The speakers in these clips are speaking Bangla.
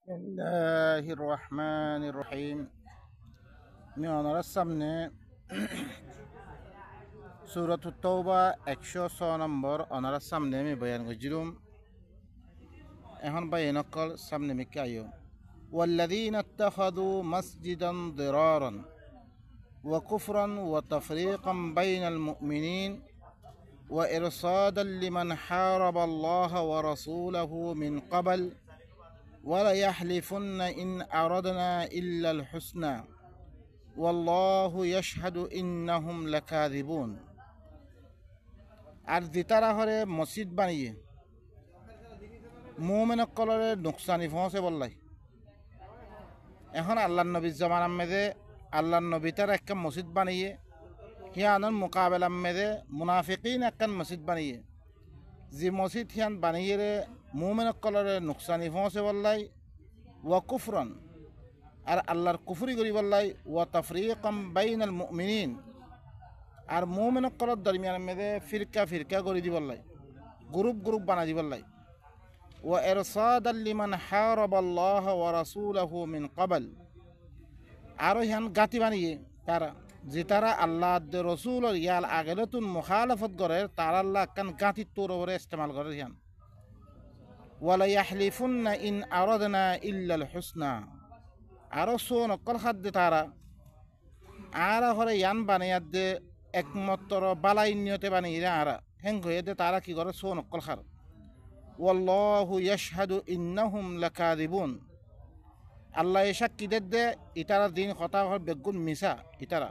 الله الرحمن الرحيم من السمنة سورة التوبة একশো নম্বর অনার সামনে আমি বয়ান করছিলাম এখন বয়ান কল সামনে মিকে আইও والذين اتخذوا مسجدا ضرارا وكفرا وتفريقا بين المؤمنين وإرصادا لمن حارب الله ورسوله من قبل وليحلفن إن أردنا إلا الحسنى والله يشهد إنهم لكاذبون আর দিতারা হরে মসজিদ বানিয়ে মুমিন কলরে নুকসানি পৌঁছে বললাই এখন আল্লাহর নবীর জামানার মেদে আল্লাহর নবী তার একটা মসজিদ বানিয়ে হিয়ানোর মোকাবেলার মেদে মুনাফিকিন একখান মসজিদ বানিয়ে যে মসজিদ হিয়ান বানিয়ে রে মুমিন কলরে নুকসানি পৌঁছে বললাই ওয়া কুফরন আর আল্লাহর কুফরি করি বললাই ওয়া তাফরিকাম বাইনাল মুমিনিন আর মুমিন কলর দরমিয়ান মেদে ফিরকা ফিরকা করে দি বললাই গ্রুপ বানা দি বললাই ওয়া ইরসাদাল লিমান হারাবাল্লাহ ওয়া রাসূলহু মিন ক্বাবল আর হিয়ান গাতি বানিয়ে তারা যে তারা আল্লাহ রসুল ইয়াল আগেলতুন মুখালাফত করে তার আল্লাহ কান গাতি তোর ওপরে ইস্তেমাল করে হিয়ান ওয়ালা ইয়াহলিফুন্না ইন আরাদনা ইল্লাল হুসনা আরো সোন অকল খাদ্যে তারা আর হরে ইয়ান বানিয়ে দে একমাত্র বালাই নিয়তে বানিয়ে আর হেং হয়ে দে তারা কি করে সোন অকল খার ওয়াল্লাহু ইয়াশহাদু ইন্নাহুম লাকাযিবুন আল্লাহ সাক্ষী দে ইতারা দিন কথা হল বেগুন মিসা ইতারা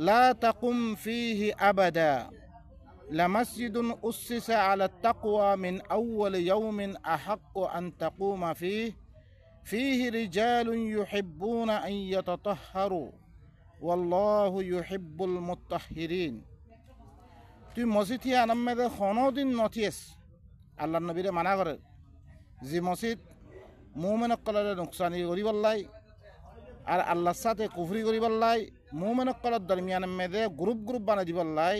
লা তাকুম ফিহি আবাদা لمسجد أسس على التقوى من أول يوم أحق أن تقوم فيه رجال يحبون أن يتطهروا والله يحب المطهرين তুই মসজিদ হিয়া নামে কোনোদিন নথিয়েস আল্লাহ নবীরে মানা করে যে মসজিদ মুমিন কলরে নুকসানি করি বললাই আর আল্লাহর সাথে কুফরি করি বললাই মুমিন কলর দরমিয়ান মেদে গ্রুপ বানাই দি বললাই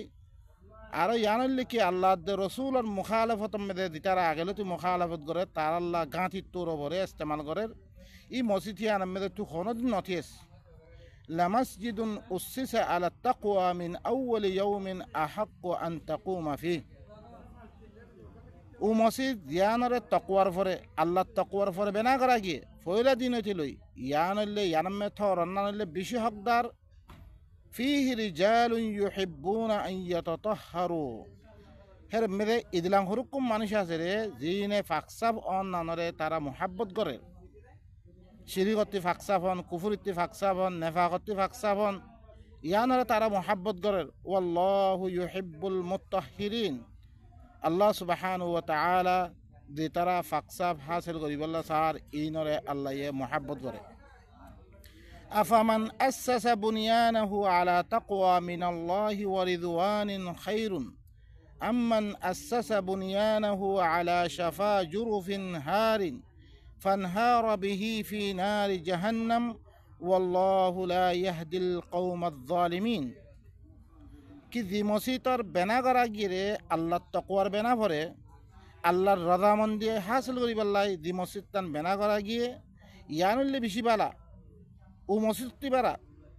আর ইয়ানল্লি কি আল্লাহ রসুল আর মুখালাফত মেদে দিতারা আগেলে তুই মুখালাফত করে তার আল্লাহ গাঁথি তোর ওপরে ইস্তেমাল করে ই মসজিদ হিয়ান মেদে তুই কোনোদিন নথিয়েস লামাসজিদুন উসসিসা আলা তাকওয়া মিন আউয়ালি ইয়াউমিন আহাক্কু আন তাকুমা ফিহি ও মসজিদ ইয়ানরে তকওয়ার পরে আল্লাহ তকওয়ার পরে বেনা করা গিয়ে ফয়লা দিন হইছিল ইয়ানলে ইয়ানমে থর অন্যানলে বেশি হকদার ফিহি রিজালুন ইউহিব্বুনা আন ইয়াতাতাহহারু হের মেদে ইদলাং হুরুকুম মানুষ আছে রে জিনে ফাকসাব অন্যানরে তারা মুহাব্বত করে শিরিকতি ফাকসাব হন কুফরিতি ফাকসাব হন নেফাকতি ফাকসাব হন ইয়ানরে তারা মুহাব্বত করে ওয়াল্লাহু ইউহিব্বুল মুত্তাহহিরিন আল্লাহ সুবহানাহু ওয়া তাআলা যে তারা ফাকসাব হাসিল করি বললা সার ইনরে আল্লাহ ইয়ে মুহাব্বত করে আফামান আসাসা বুনিয়ানাহু আলা তাকওয়া মিনাল্লাহি ওয়া রিদওয়ানিন খায়রুন আম্মান আসাসা বুনিয়ানাহু আলা শাফা জুরুফিন হারিন ফানহারা বিহি ফি নারি জাহান্নাম ওয়াল্লাহু লা ইয়াহদিল কওমাজ জালিমিন কি যে মসজিদর বেনা করা গিয়ে আল্লাহর তকওয়ার বেনা ভরে আল্লাহর রজামন্দি হাসিল করি পাল্লাই যে মসজিদ তান বেনা করা গিয়ে ইয়ানুল্লে বেশি বালা ও মসজিদটি বাড়া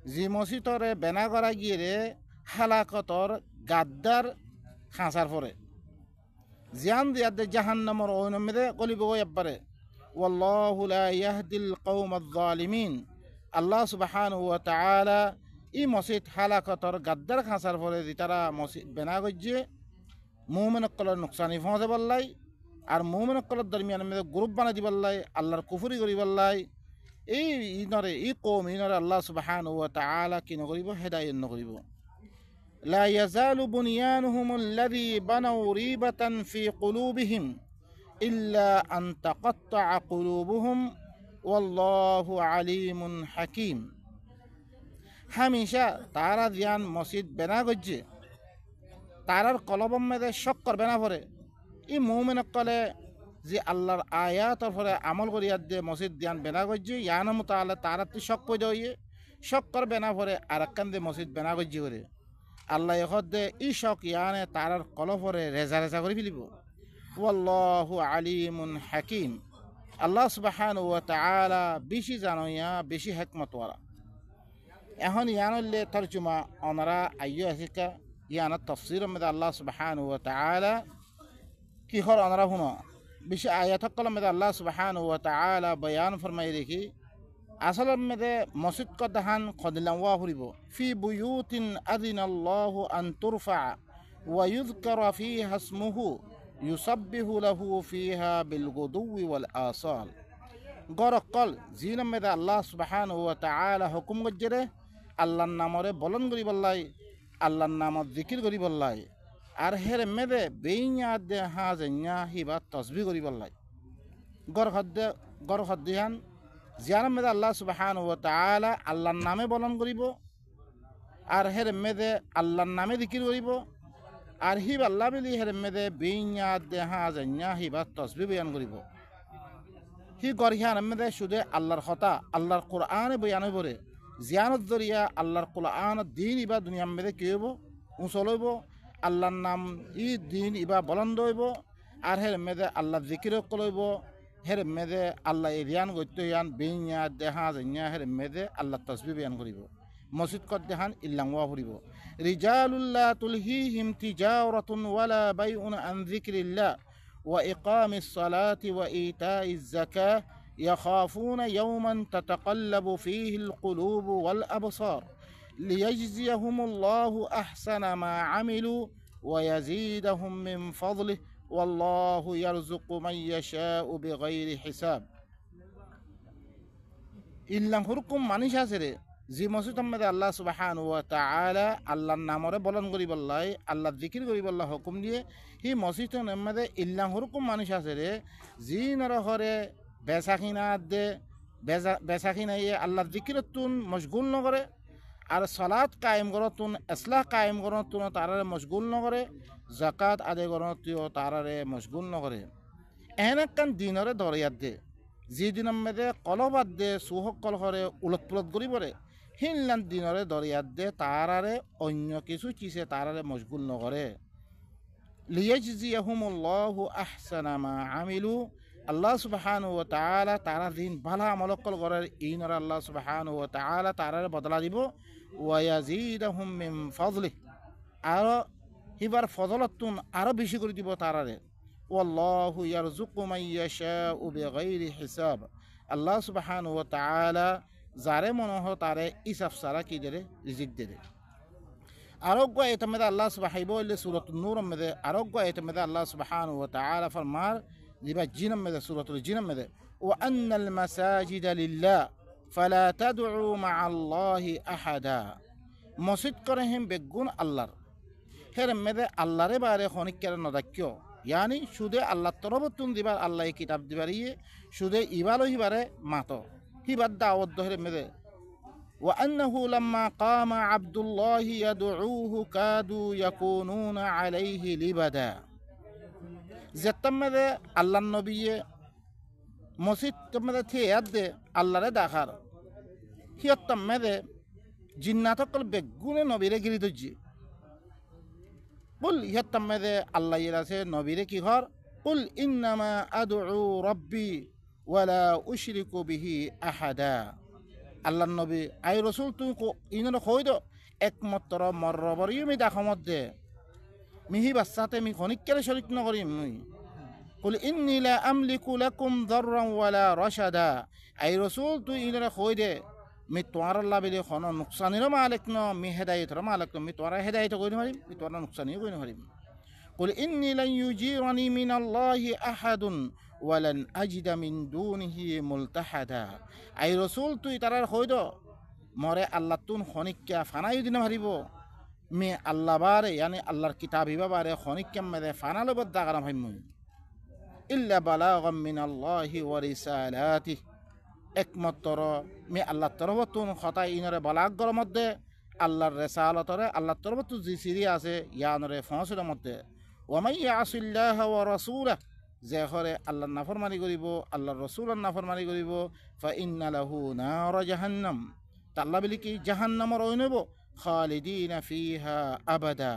যে মসজিদরে বেনা করা গিয়ে হালাকতর গাদ্দার খাঁচার পরে জিয়ান দিয়াদে জাহান্নামর ঐনমেদে কলিব একবারে ওয়াল্লাহু লা ইয়াহদিল কওমাজ জালিমিন আল্লাহ সুবহানাহু ওয়া তাআলা ই মসজিদ হালাকতর গাদ্দার খাঁচার পরে যে তারা মসজিদ বেনা করছে মুমিন কলর নুকসানি পৌঁছে বললাই আর মুমিন কলর দরমিয়ান মেদে গ্রুপ বানাই দি বললাই আল্লাহর কুফরি করি বললাই এই ইনরে ই কওম ইনরে আল্লাহ সুবহানাহু ওয়া তাআলা কি নকরিব হেদায়েত নকরিব লা ইয়াজালু বুনিয়ানুহুম আল্লাযী বানাউ রিবাতান ফি কুলুবিহিম ইল্লা আন তাকাত্তাআ কুলুবুহুম ওয়াল্লাহু আলিমুন হাকীম হামেশা তারা জ্ঞান মসজিদ বেনা করছে তারার কলবম মেদে শক করবে না পরে ই মুমিন কলে যে আল্লাহর আয়াতর পরে আমল করিয়া দিয়ে মসজিদ জ্ঞান বেনা করছে ইয়ান তাহলে তারা তো শক পড়ে হইয়ে শক করবে না পরে আর একখান দিয়ে মসজিদ বেনা করছে করে আল্লাহ এখন দে ই শক ইয়ানে তারার কল পরে রেজা করে ফেলিব ওয়াল্লাহু আলিমুন হাকিম আল্লাহ সুবহানাহু ওয়া তাআলা বেশি জানোয়া বেশি হিকমত ওয়ালা এখন ইয়ানলে তরজমা অনরা আইয়ো আসিকা ইয়ানা তাফসীর মধ্যে আল্লাহ সুবহানাহু ওয়া তাআলা কি হর অনরা হুনো বেশি আয়াত কলম মধ্যে আল্লাহ সুবহানাহু ওয়া তাআলা বয়ান ফরমাই রেখি আসল মধ্যে মসজিদ কদাহান খদিলাম ওয়া হরিব ফি বুয়ুতিন আযিনাল্লাহু আন তুরফা ওয়া ইউযকারা ফিহা ইসমুহু ইউসাব্বিহু লাহু ফিহা বিল গুদুওয়ি ওয়াল আসাল গরকল জিনাম মধ্যে আল্লাহ সুবহানাহু ওয়া তাআলা হুকুম গজরে আল্লাহর নামরে বলন করি বললাই আল্লাহর নামত জিকির করি বললাই আর হের মেদে বেইয়া দে হাজেন্যা হিবা তসবিহ করি বললাই গর হদ্দিহান জিয়ানাম মেদে আল্লাহ সুবহানাহু ওয়া তাআলা আল্লাহর নামে বলন করিব আর হের মেদে আল্লাহর নামে জিকির করিব আর হিব আল্লাহ বিলি হের মেদে বেইয়া দে হাজেন্যা হিবা তসবিহ বয়ান করিব হি গরহিয়ান মেদে শুধু আল্লাহর কথা আল্লাহর কোরআনে বয়ান বরে জিয়ানত জরিয়া আল্লাহর কোরআন দিন ইবা দুনিয়া মেদে কি হইব উঁচল হইব আল্লাহর নাম ই দিন ইবা বলন্দ হইব আর হের মেদে আল্লাহ জিকির কলইব হের মেদে আল্লাহ এরিয়ান গত্যান বেইয়া দেহা জন্যা হের মেদে আল্লাহ তসবিহ বয়ান করিব মসজিদ কত দেহান ইল্লাংওয়া ফুরিব রিজালুল্লাহ তুলহিহিম তিজারাতুন ওয়ালা বাইউন আন যিকরিল্লাহ ওয়া ইকামিস সালাতি ওয়া ইতাইজ যাকাহ يخافون يوما تتقلب فيه القلوب والأبصار ليجزيهم الله أحسن ما عملوا ويزيدهم من فضله والله يرزق من يشاء بغير حساب إلا هركم منيشا سري জি মসজিদ মধ্যে আল্লাহ সুবহানাহু ওয়া তাআলা আল্লাহর নামরে বলন করি বললাই আল্লাহ জিকির করি বললা হুকুম দিয়ে হি মসজিদের মধ্যে ইল্লা হুরকুম মানুষ আছে রে জি নরহরে বেসাখিনা দে বেসাখিনা ইয়ে আল্লাহর জিকিরতুন মশগুল নকরে আর সালাত কায়েম করতুন ইসলাহ কায়েম করতুন তারারে মশগুল নকরে যাকাত আদায় করতুন তারারে মশগুল নকরে এনেকান দিনরে দরিয়াত দে জি দিনের মধ্যে কলবাদ দে সুহকল হরে উলট পুলট করি পরে হিনলান দিনরে দরিয়াত দে তারারে অন্য কিছু চিসে তারারে মশগুল নকরে লিয়াজজিয়াহুমুল্লাহু আহসানা মা আমিলু আল্লাহ সুবহানাহু ওয়া তাআলা তারা দিন ভালো আমলকল করার ইনর আল্লাহ সুবহানাহু ওয়া তাআলা তারারে বদলা দিব ওয়া ইয়াজিদুহুম মিন ফাদলিহি আর হিবার ফজলতুন আরো বেশি করে দিব তারারে ওয়াল্লাহু ইয়ারযুকু মান ইয়াশাউ বিগাইরি হিসাব আল্লাহ সুবহানাহু ওয়া তাআলা যারে মনে হয় তারে হিসাব ছাড়া কি দেরে রিজিক দেরে আরোগ্য এতমেদে আল্লাহ সুবহানাহু ওয়া তাআলা সূরাতুন নূর মধ্যে আরোগ্য এতমেদে আল্লাহ সুবহানাহু ওয়া তাআলা ফরমার জিবা জিন মধ্যে সূরাতুল জিন মধ্যে ওয়া আন্নাল মাসাজিদা লিল্লাহ ফালা তাদউ মাআল্লাহি আহাদা মসজিদ করে হেম বেগুন আল্লাহর হের মেদে আল্লাহরে বারে খনিকের নদাক্য यानी शुदे अल्लाह तरबतुन दिबार अल्लाह किताब दिबारिये शुदे इबालो हिबारे मातो हिबार दावत दोहरे मेदे وأنه لما قام عبد الله يدعوه كادوا يكونون عليه لبدا زتمده الله النبي مسجد تمده تياد الله ره داخر هي تمده جناتو قل بگون نبي ره گري دجي قل يتمده الله يراسه نبي ره کی غار قل انما ادعو ربي ولا اشرك به احدا আল্লাহ নবী আই রসুল তুই ইনর কই দো একমাত্র মরবরি মি দাখমত দে মিহি বাচ্চাতে মি খনিকেরে শরীক নকরিম মুই কুল ইন্নী লা আমলিকু লাকুম দাররান ওয়ালা রাশাদা আই রসুল তুই ইনর কই দে মি তোয়ার আল্লাহ বিলে খন নুকসানির মালিক ন মি হেদায়েতর মালিক ন মি তোরা হেদায়েত কই নহারিম মি তোরা নুকসানি কই নহারিম কুল ইন্নী লান ইউজিরানি মিনাল্লাহি আহাদুন ওয়ালান আজিদা মিন দুনিহি মুলতাহাদা আই রসুল তুই তারার হইদ মরে আল্লাহ তুন খনিক্কা ফানাই দিন হারিব মে আল্লাহ বারে ইয়ানি আল্লাহর কিতাব হিবা বারে খনিক্কাম মেদে ফানালো বদ্দা গারাম হাইমুই ইল্লা বালাগাম মিনাল্লাহি ওয়া রিসালাতি একমাত্র মে আল্লাহর তরফ তুন খতা ইনরে বালাগ গর মধ্যে আল্লাহর রিসালাতরে আল্লাহর তরফ তু জি সিরি আছে ইয়ানরে ফসলের মধ্যে ওয়া মাই ইয়াসিল্লাহ ওয়া রাসূলাহু যে ঘরে আল্লাহর নাফরমানি করিব আল্লাহর রসুলের নাফরমানি করিব ফা ইন্না লাহু নার জাহান্নাম তাল্লা বলি কি জাহান্নামর ওই নেব খালিদিনা ফিহা আবাদা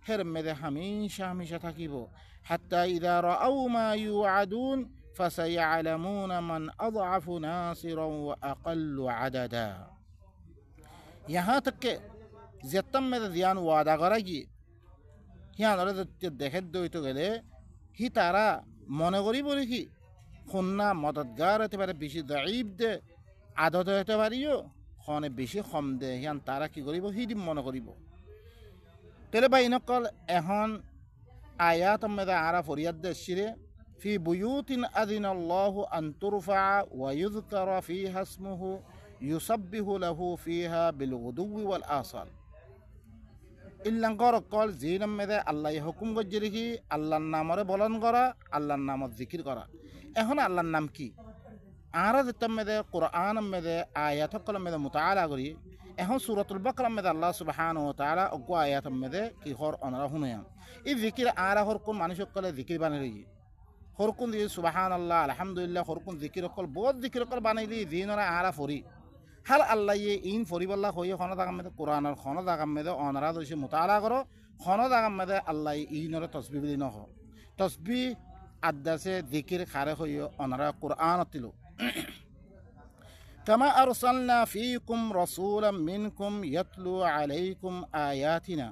হের মেদে হামেশা হামেশা থাকিব হাত্তা ইদা রাআউ মা ইউআদুন فسيعلمون من أضعف ناصرا وأقل عددا यहाँ तक के जितम में ध्यान वादा करेगी यहाँ नरे देखे दो तो गले ही तारा মনে করি বলি কি খুন্না মদতগার হতে পারে বেশি দাইব দে আদত হতে পারিও খনে বেশি কম দে হিয়ান তারা কি করিব হিদিম মনে করিব তেলে ভাই নকল এখন আয়াত মেদা আরা ফরিয়াদ দে শিরে ফি বুয়ুতিন আযিনাল্লাহু আন তুরফা ওয়া ইউযকারা ফিহা ইসমুহু ইউসাব্বিহু লাহু ফিহা বিল গুদুওয়ি ওয়াল আসাল ইল্লাঙ্গর কল জিনাম মেদে আল্লাহ হুকুম গজ্জে রেখি আল্লাহর নামরে বলন করা আল্লাহর নামত জিকির করা এখন আল্লাহর নাম কি আরা যেতাম মেদে কোরআন মেদে আয়াত কল মেদে মুতাআলা করি এখন সূরাতুল বাকারা মেদে আল্লাহ সুবহানাহু ওয়া তাআলা অগো আয়াত মেদে কি হর অনরা হুনায়াম এই জিকির আরা হর কোন মানুষ কলে জিকির বানাই হর কোন দি সুবহানাল্লাহ আলহামদুলিল্লাহ হর কোন জিকির কল বহুত জিকির কল বানাইলি জিনরা আরা ফরি হাল আল্লাহ ইন ফরিবাল্লাহ হয়ে খনা দাগাম মেদে কোরআনের খনা দাগাম মেদে অনারা দইছে মুতাআলা করো খনা দাগাম মেদে আল্লাহ ইনরে তসবিহ বিলি নহ তসবিহ আদাসে যিকির খারে হয়ে অনারা কোরআন তিলো কামা আরসালনা ফীকুম রাসূলাম মিনকুম ইয়াতলু আলাইকুম আয়াতিনা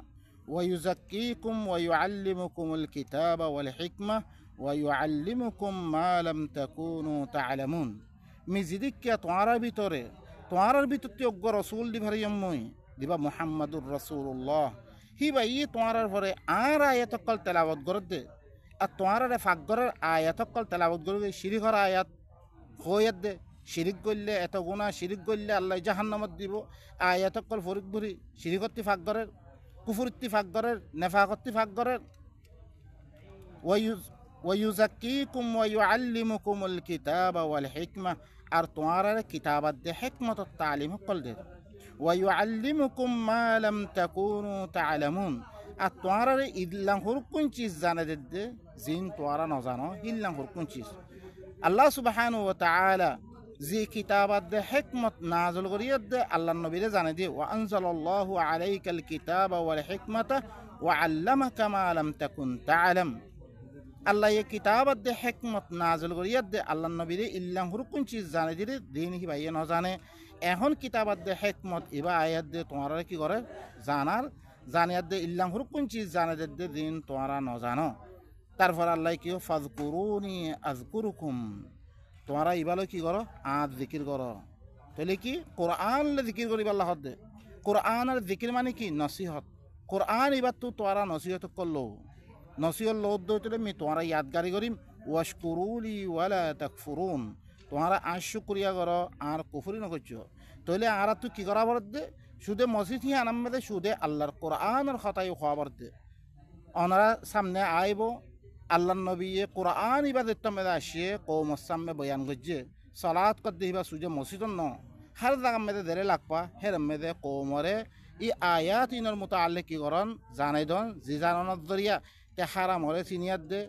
ওয়া ইউযাক্কিকুম ওয়া ইউআল্লিমুকুমুল কিতাবা ওয়াল হিকমা ওয়া ইউআল্লিমুকুম মা লাম তাকুনু তা'লামুন মিজিদিক্কা তোয়ারা ভিতরে তোমার ভিতরতে অজ্ঞ রসুল দিভারিয়াম মই দিবা মুহাম্মাদুর রাসূলুল্লাহ হি ভাই তোমার পরে আর আয়াতকল তেলাওয়াত করতে আর তোমার ফাকগরের আয়াতকল তেলাওয়াত করবে শিরিকর আয়াত হইয়াত দে শিরিক করলে এত গুনাহ শিরিক করলে আল্লাহ জাহান্নামত দিব আয়াতকল ফরিক ভরি শিরিকত্তি ফাকগরের কুফরিত্তি ফাকগরের নেফাকত্তি ফাকগরের ওয়ায়ুযাক্কিকুম ওয়া ইউআল্লিমুকুমুল কিতাবা ওয়াল হিকমা আর তোমার কিতাবাত দে হিকমত তালিম কল দে ওয়া ইউআল্লিমুকুম মা লাম তাকুনু তা'লামুন আর তোমার ইল্লাহ কোন চিজ জানে দে জিন তোরা না জানো ইল্লাহ কোন চিজ আল্লাহ সুবহানাহু ওয়া তাআলা জি কিতাবাত দে হিকমত নাযিল করিয়াত দে আল্লাহর নবীরে জানে দি ওয়া আনজালাল্লাহু আলাইকাল কিতাবা ওয়াল হিকমাতা ওয়া আল্লামাকা মা লাম তাকুন তা'লাম আল্লাহ এই কিতাবাত দে হিকমত নাযিল করিয়াত দে আল্লাহর নবীরে ইল্লাহ কোন চিজ জানে দিলে দিন হি ভাইয়ে না জানে এখন কিতাবাত দে হিকমত ইবা আয়াত দে তোমরা কি করে জানার জানিয়াত দে ইল্লাহ কোন চিজ জানে দে দিন তোমরা না জানো তারপর আল্লাহ কি ফাযকুরুনি আযকুরুকুম তোমরা ইবালো কি করো আজ জিকির করো তাহলে কি কোরআন লে জিকির করিব আল্লাহ দে কোরআন আর জিকির মানে কি নসিহত কোরআন ইবাত তো তোমরা নসিহত করলো নসিহত লোদ দইতে মি তোমরা ইয়াদগারি করিম ওয়াশকুরুলি ওয়ালা তাকফুরুন তোমরা আজ শুকরিয়া করো আর কুফরি না করছো তাহলে আর তো কি করা বলতে শুধু মসজিদ হি আনামে শুধু আল্লাহর কোরআনের কথাই খবর দে ওনারা সামনে আইব আল্লাহর নবী কোরআন ইবাদত মেদে আসে কওমের সামনে বয়ান করছে সালাত করতে হিবা সুজে মসজিদ ন হর জায়গা মেদে দেরে লাগবা হের মেদে কওমরে ই আয়াত ইনর মুতাআল্লিক কি করন জানাই দন জি জানানোর জরিয়া তে হারামরে চিনিয়াত দে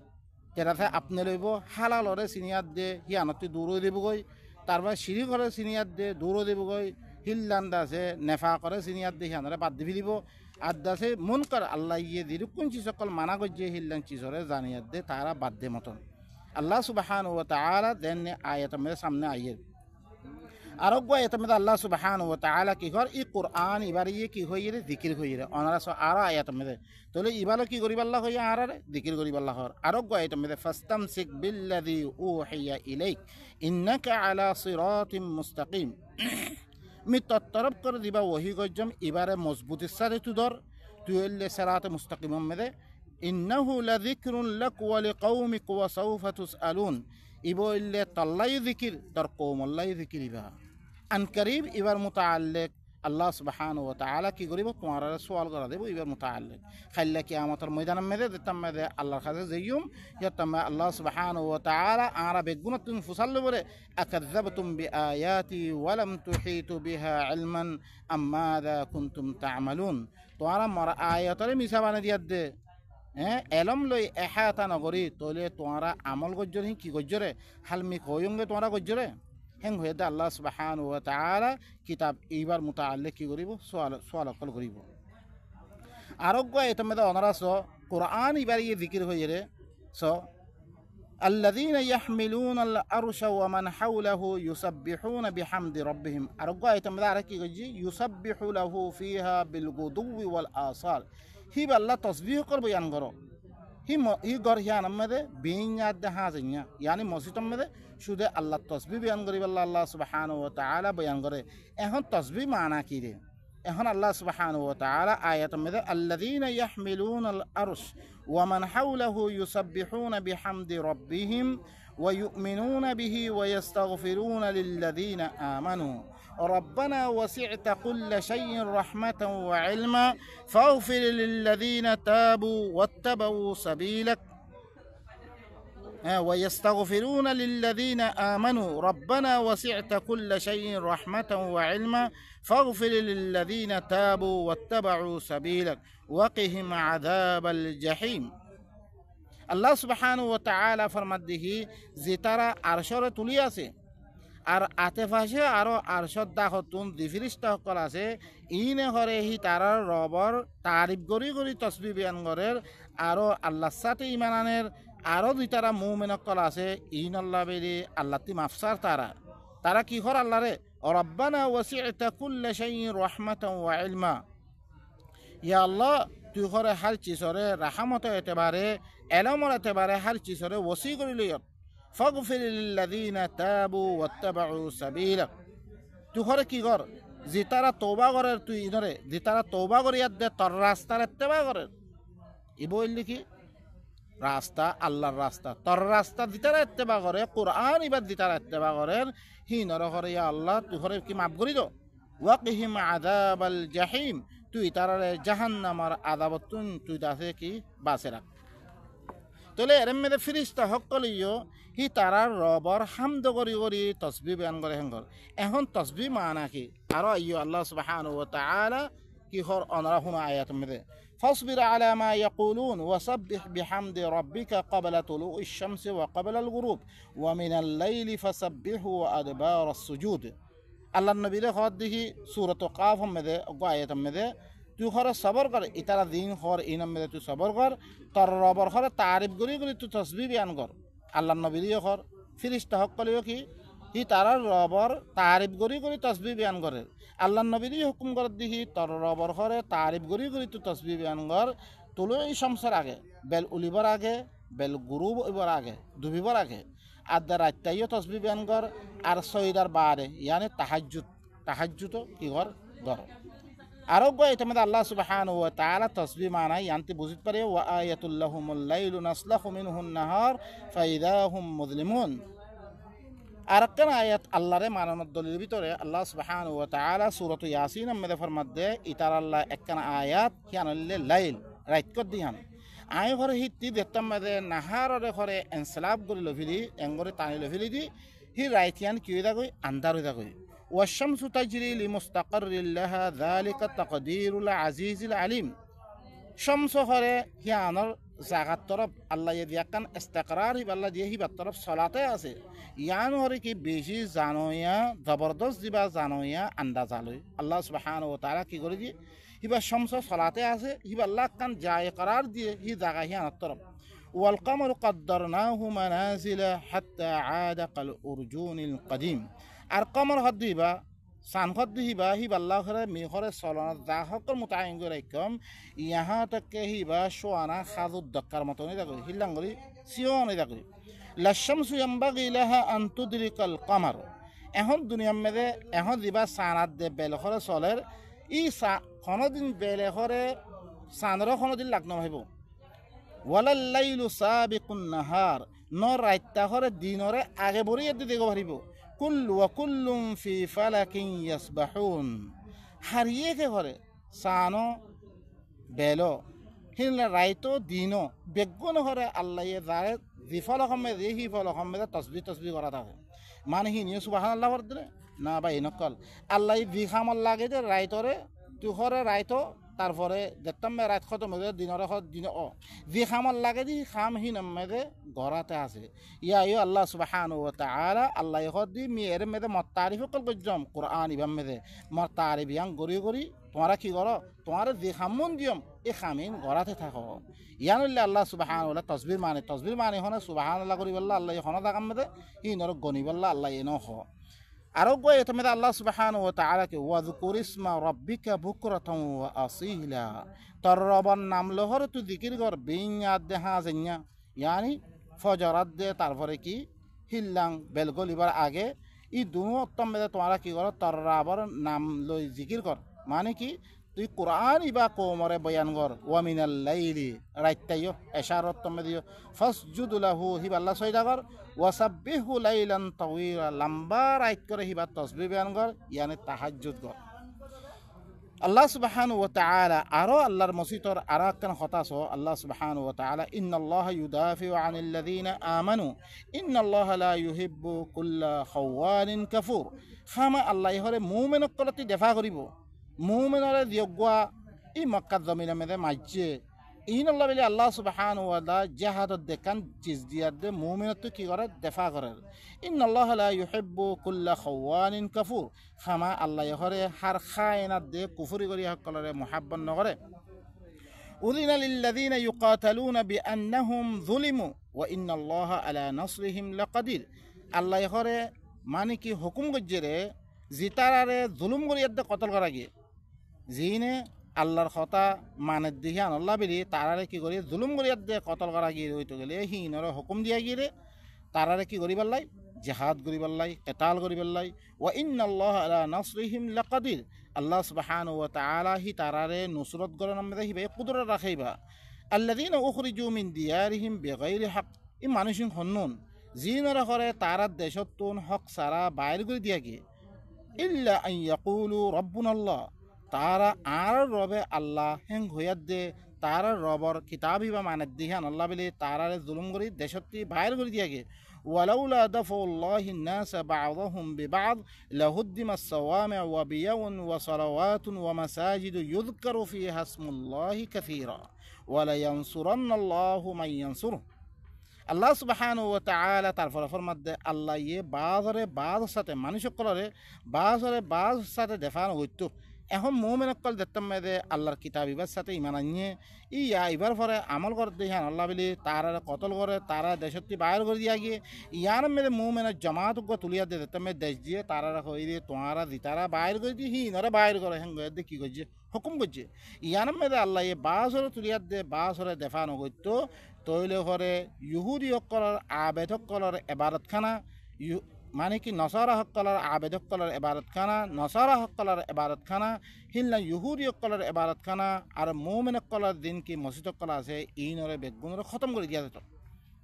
তেরাতে আপনি লইব হালালরে চিনিয়াত দে হিয়ানতি দূর দেবগৈ তারপর শিরিক করে চিনিয়াত দে দূর দেবগৈ হিল্লান্দা আছে নেফা করে চিনিয়াত দে হিয়ানরে বাদ দি ফেলিব আদাসে মুনকার আল্লাহ ইয়ে দিরু কোন চিজ সকল মানা গজ্জে হিল্লান চিজরে জানিয়াত দে তারা বাদ দে মতন আল্লাহ সুবহানাহু ওয়া তাআলা দেন আয়াত মে সামনে আইয়ে আর গো আয়াত মে আল্লাহ সুবহানাহু ওয়া তাআলা কি কর ই কুরআন ইবারে ইয়ে কি হইরে জিকির হইরে অনারা আর আয়াত মে তাহলে ইবালো কি করিব আল্লাহ হইয়া আরারে জিকির করিব আল্লাহ আর গো আয়াত মে ফাস্তামসিক বিল্লাযী উহিয়া ইলাইক ইন্নাকা আলা সিরাতিম মুস্তাকিম মি তরফ করে দিবা ওহি গজ্জম এবারে মজবুতির সাথে তু ধর তুই এলে সিরাতে মুস্তাকিম মেদে ইন্নাহু লাযিকরুন লাক ওয়া লিকাওমিক ওয়া সাওফা তুসআলুন ইবো এলে তাল্লাই যিকির দর কওমল্লাই যিকির ইবা আন করিব ইবার মুতাআল্লিক আল্লাহ সুবহানাহু ওয়া তাআলা কি করিব তোমার সওয়াল করা দেব ইবার মুতাআল্লিক খাইলা কিয়ামতের ময়দানের মেদে দিতাম মেদে আল্লাহর কাছে যাইয়ুম ইয়াতাম আল্লাহ সুবহানাহু ওয়া তাআলা আরা বেগুনাতুন ফুসাল্লু বলে আকাযাবতুম বিআয়াতি ওয়া লাম তুহিতু বিহা ইলমান আম্মাযা কুনতুম তা'মালুন তোমরা মর আয়াতরে মিছা বানাই দিয়াত দে এলম লই এহাতা নগরী তোলে তোমরা আমল গজ্জরে কি গজ্জরে হালমি কয়ঙ্গে তোমরা গজ্জরে হেং হয়ে দে আল্লাহ সুবহানাহু ওয়া তাআলা কিতাব এইবার মুতাআল্লিক কি করিব সওয়াল অকল করিব আরোগ্য এটা মেদে অনারা স কোরআন এবার ইয়ে জিকির হয়ে রে স الذين يحملون العرش ومن حوله يسبحون بحمد ربهم أرجو أيتم ذلك يسبح له فيها بالغدو والآصال هي بالله تصبيح قرب ينقرأ هي قريان مده بين يد هذا يعني مسجد مده شو ده الله تصبيح بينقري بالله الله سبحانه وتعالى بينقري إهون تصبيح معنا كده إهون الله سبحانه وتعالى آية مده الذين يحملون العرش ومن حوله يسبحون بحمد ربهم ويؤمنون به ويستغفرون للذين آمنوا ربنا وسعت كل شيء رحمة وعلما فاغفر للذين تابوا واتبعوا سبيلك ويستغفرون للذين آمنوا ربنا وسعت كل شيء رحمة وعلما فاغفر للذين تابوا واتبعوا سبيلك وقهم عذاب الجحيم الله سبحانه وتعالى فرمده زترى عرشر تلياسه আর আতেফাসে আরো আরশদ দাখতুন দিফিরিস্তা সকল আছে ইনে হরে হি তারার রবর তারিফ গরি গরি তসবিহ বিয়ান গরের আরো আল্লাহর সাথে ঈমানের আরো দুই তারা মুমিন সকল আছে ইন আল্লাহ বেরি আল্লাহতি মাফসার তারা কি হর আল্লাহ রে রব্বানা ওয়াসি'তা কুল্লা শাইইন রাহমাতান ওয়া ইলমা ইয়া আল্লাহ তুই হরে হার চিসরে রাহমত এতেবারে এলমর এতেবারে হার চিসরে ওসি করি লইয়ত فاغفر للذين تابوا واتبعوا سبيلك তুই হরে কি কর যে তারা তওবা করের তুই ইনরে যে তারা তওবা করিয়াত দে তোর রাস্তার ইত্তেবা করের ই বললি কি রাস্তা আল্লাহর রাস্তা তোর রাস্তা যে তারা ইত্তেবা করে কোরআন ইবাদ যে তারা ইত্তেবা করের হি নর হরে ইয়া আল্লাহ তুই হরে কি মাফ করি দো ওয়াকিহিম আযাবাল জাহিম তুই তারারে জাহান্নামের আযাবতুন তুই দাসে কি বাঁচে রাখ তোলে এর মধ্যে ফিরিস্তা হকলিও হি তারার রবর হামদ করি করি তসবিহ বয়ান করে হেঙ্গর এখন তসবিহ মানা কি আর ইয়ো আল্লাহ সুবহানাহু ওয়া তাআলা কি হর অনরা হুনা আয়াত মধ্যে ফাসবির আলা মা ইয়াকুলুন ওয়াসাব্বিহ বিহামদি রাব্বিকা ক্বাবলা তুলুইশ শামসি ওয়া ক্বাবলাল গুরুব ওয়া মিনাল লাইলি ফাসাব্বিহু ওয়া আদবারাস সুজুদ আল্লাহ নবীর হদ দিহি সূরাত কাফ মধ্যে আয়াত মধ্যে তুই হরে সবর কর ইতারা দিন হর ইনাম মধ্যে তুই সবর কর তোর রবর হরে তারিফ করি করি তুই তসবিহ বয়ান কর আল্লাহ নবীর হর ফিরিস্তা হক কলিও কি হি তারার রবর তারিফ করি করি তসবিহ বয়ান করে আল্লাহ নবীর হুকুম কর দিহি তোর রবর হরে তারিফ করি করি তুই তসবিহ বয়ান কর তুলো এই শমসের আগে বেল উলিবার আগে বেল গুরুব ইবার আগে ডুবিবার আগে আদা রাত্তাইও তসবিহ বয়ান কর আর সৈদার বারে ইয়ানি তাহাজ্জুদ কি কর গর আরোগ্য এটা মধ্যে আল্লাহ সুবহানাহু ওয়া তাআলা তসবিহ মানাই আনতে বুঝিতে পারে ওয়া আয়াতুল লাহুমুল লাইলু নাসলাখু মিনহুন নাহার ফাইদা হুম মুজলিমুন আরেকটা আয়াত আল্লাহরে মানানোর দলিলের ভিতরে আল্লাহ সুবহানাহু ওয়া তাআলা সূরাত ইয়াসিন মধ্যে ফরমাতে ইতার আল্লাহ একখানা আয়াত হিয়ানলে লাইল রাত কর দিহান আই ঘরে হিতি দেখতাম মধ্যে নাহাররে ঘরে ইনসালাব করে লভিলি এঙ্গরে টানি লভিলি দি হি রাইতিয়ান কি হইদা কই আন্ধার হইদা কই والشمس تجري لمستقر لها ذلك تقدير العزيز العليم شمس هره হিয়ানর জাগাত তরফ আল্লাহ ইয়াকান ইস্তিকরার হি আল্লাহ দিয়ে হি তরফ সলাতে আছে ইয়ান হরে কি বেশি জানোয়া জবরদস্ত দিবা জানোয়া আন্দাজ আলই আল্লাহ সুবহানাহু ওয়া তাআলা কি করে দিয়ে হিবা শামস সলাতে আছে হিবা আল্লাহ কান জায় করার দিয়ে হি জাগা হিয়ানর তরফ ওয়াল কমর কদ্দারনাহু মানাজিলা হাত্তা আদা কাল উরজুনিল কদিম আর কমর হদ দিবা সান হদ দিবা হিবা আল্লাহ করে মিহরে সলানা যা হকর মুতায়িন করে কম ইহা তক হিবা সোয়ানা খাজুদ দক্কার মতনই দেখো হিল্লাঙ্গরি সিওনই দেখো লাশামসু ইয়ামবাগি লাহা আন তুদরিকাল কমর এখন দুনিয়ার মধ্যে এখন দিবা সানাত দে বেলখরে চলের ই কোনদিন বেলখরে সানর কোনদিন লাগন হইব ওয়ালাল লাইলু সাবিকুন নাহার ন রাইতা হরে দিনরে আগে বরিয়ে দিতে পারিব কুল্লু ওয়া কুল্লুম ফি ফালাকিন ইয়াসবাহুন হারিয়ে কে হরে সানো বেলো হিলা রাইতো দিনো বেগুন হরে আল্লাহ যারে জিফল হমে হি ফল হমে তসবিহ করা থাকে মানে হি নিয়ে সুবহানাল্লাহ বলতে না ভাই নকল আল্লাহ বিখামল লাগে যে রাইতরে তুই হরে রাইতো তারপরে দেখতাম রাত খতম হয়ে দিনের দিন যে খামার লাগে দি খাম হি মেদে গড়াতে আছে ইয়া আল্লাহ সুবহানাহু ওয়া তাআলা আল্লাহ দি মেয়ের মেদে মত তারিফ কল গজম কোরআন ইবাম মেদে মত তারিফ ইয়াং গরি গরি তোমরা কি করো তোমার যে খামুন দিয়ম এই খামিন গড়াতে থাকো ইয়ানুল্লাহ আল্লাহ সুবহানাহু ওয়া তাসবির মানে হনে সুবহানাল্লাহ করি বল্লা আল্লাহ হনে দাগাম মেদে হি নর গনি বল্লা আল্লাহ এনো হ আরো গো এতমেদে আল্লাহ সুবহানাহু ওয়া তাআলা কে ওয়াযকুর ইসমা রাব্বিকা বুকরাতান ওয়া আসীলা তোর রবের নাম লহর তুই জিকির কর বিয়াদ দে হাজেন্যা ইয়ানি ফজরাত দে তারপরে কি হিল্লাং বেলগলিবার আগে ই দুনো অত্তমেদে তোমরা কি করো তোর রবের নাম লই জিকির কর মানে কি তুই কোরআন ইবা কোমরে বয়ান কর ওয়া মিনাল লাইলি রাইতাইও এশারত তমে দিও ফাসজুদ লাহু হিবাল্লাহ সয়দা কর ওয়াসাব্বিহু লাইলান তাওয়িলা লম্বা রাইত করে হিবা তাসবিহ বয়ান কর ইয়ানি তাহাজ্জুদ কর আল্লাহ সুবহানাহু ওয়া তাআলা আরো আল্লাহর মসজিদর আরাকান হতাস আল্লাহ সুবহানাহু ওয়া তাআলা ইন্নাল্লাহা ইউদাফিউ আনিল্লাযিনা আমানু ইন্নাল্লাহা লা ইউহিব্বু কুল্লা খাওয়ানিন কাফুর খামা আল্লাহ হরে মুমিনক কলতি দেফা করিব মুমিনরে দিয়গুয়া ই মক্কার জমিনের মেদে মাইজে ইনল্লাহ বলে আল্লাহ সুবহানাহু ওয়া তাআলা জিহাদত দেখান জিজদিয়াত দে মুমিনত কি করে দেফা করে ইন্নাল্লাহ লা ইউহিব্বু কুল্লা খাওয়ানিন কাফুর খামা আল্লাহ হরে হার খায়নাত দে কুফরি করি সকলরে মুহাব্বত নকরে উযিনা লিল্লাযিনা ইউকাতালুনা বিআন্নাহুম যুলিমু ওয়া ইন্নাল্লাহা আলা নাসরিহিম লাকাদির আল্লাহ হরে মানে কি হুকুম গজ্জেরে জিতারারে জুলুম করিয়াত দে কতল করা গিয়ে জিনে আল্লাহর কথা মানে দিহে আল্লাহ বিলি তারারে কি করি জুলুম করিয়াত দে কতল করা গিয়ে হইতে গেলে হিনরে হুকুম দিয়া গিয়ে তারারে কি করি পাল্লাই জিহাদ করি পাল্লাই কেতাল করি পাল্লাই ওয়া ইন্নাল্লাহা আলা নাসরিহিম লাকাদির আল্লাহ সুবহানাহু ওয়া তাআলা হি তারারে নুসরত গরে নামে হিবে কুদরত রাখাইবা আল্লাযিনা উখরিজু মিন দিয়ারিহিম বিগাইরি হক ই মানুষিন হন্নুন জিনরে করে তারার দেশতুন হক সারা বাইর করে দিয়া গিয়ে ইল্লা আন ইয়াকুলু রাব্বুনাল্লাহ তারা আর রবে আল্লাহ হেং হইয়াত দে তার রবর কিতাবি বা মানে দিহান আল্লাহ বলে তারারে জুলুম করি দেশত্তি বাইর করে দিয়াগে ওয়ালাউলা দাফুল্লাহিন নাস বা'দহুম বিবা'দ লাহুদ্দিমাস সাওয়ামি' ওয়া বিয়াউন ওয়া সালাওয়াতুন ওয়া মাসাজিদু ইউযকারু ফিহা ইসমুল্লাহি কাসীরা ওয়া লা ইয়ানসুরান্নাল্লাহু মান ইয়ানসুরুহু আল্লাহ সুবহানাহু ওয়া তাআলা তারপরে ফরমাদে আল্লাহ ইয়ে বাজরে বাজ সাথে মানুষ সকলরে বাজরে বাজ সাথে দেফানো হইতো এখন মুমিনকল দেখতাম মেদে আল্লাহর কিতাবিবার সাথে ইমান আনিয়ে ইয়া এবার পরে আমল করে দিহান আল্লাহ বলি তারা কতল করে তারা দেশত্তি বাইর করে দিয়া গিয়ে ইয়ার মেদে মুমিনের জমাত তুলিয়া দিয়ে দেখতাম দেশ দিয়ে তারা হয়ে দিয়ে তোমারা দিতারা বাইর করে দিয়ে হিনরে বাইর করে হেন দিয়ে কী করছে হুকুম করছে ইয়ার মেদে আল্লাহ ইয়ে বাসরে তুলিয়া দিয়ে বাসরে দেফানো করতো তৈলে করে ইহুদি সকলের আবেদ সকলের এবারতখানা মানে কি নসারা সকলের আবেদ সকলের এবারতখানা নসারা সকলের এবারতখানা হিল্লা ইহুদি সকলের এবারতখানা আর মুমিন সকলের দিন কি মসজিদ সকল আছে ইনরে বেগুনরে খতম করে দিয়া যেত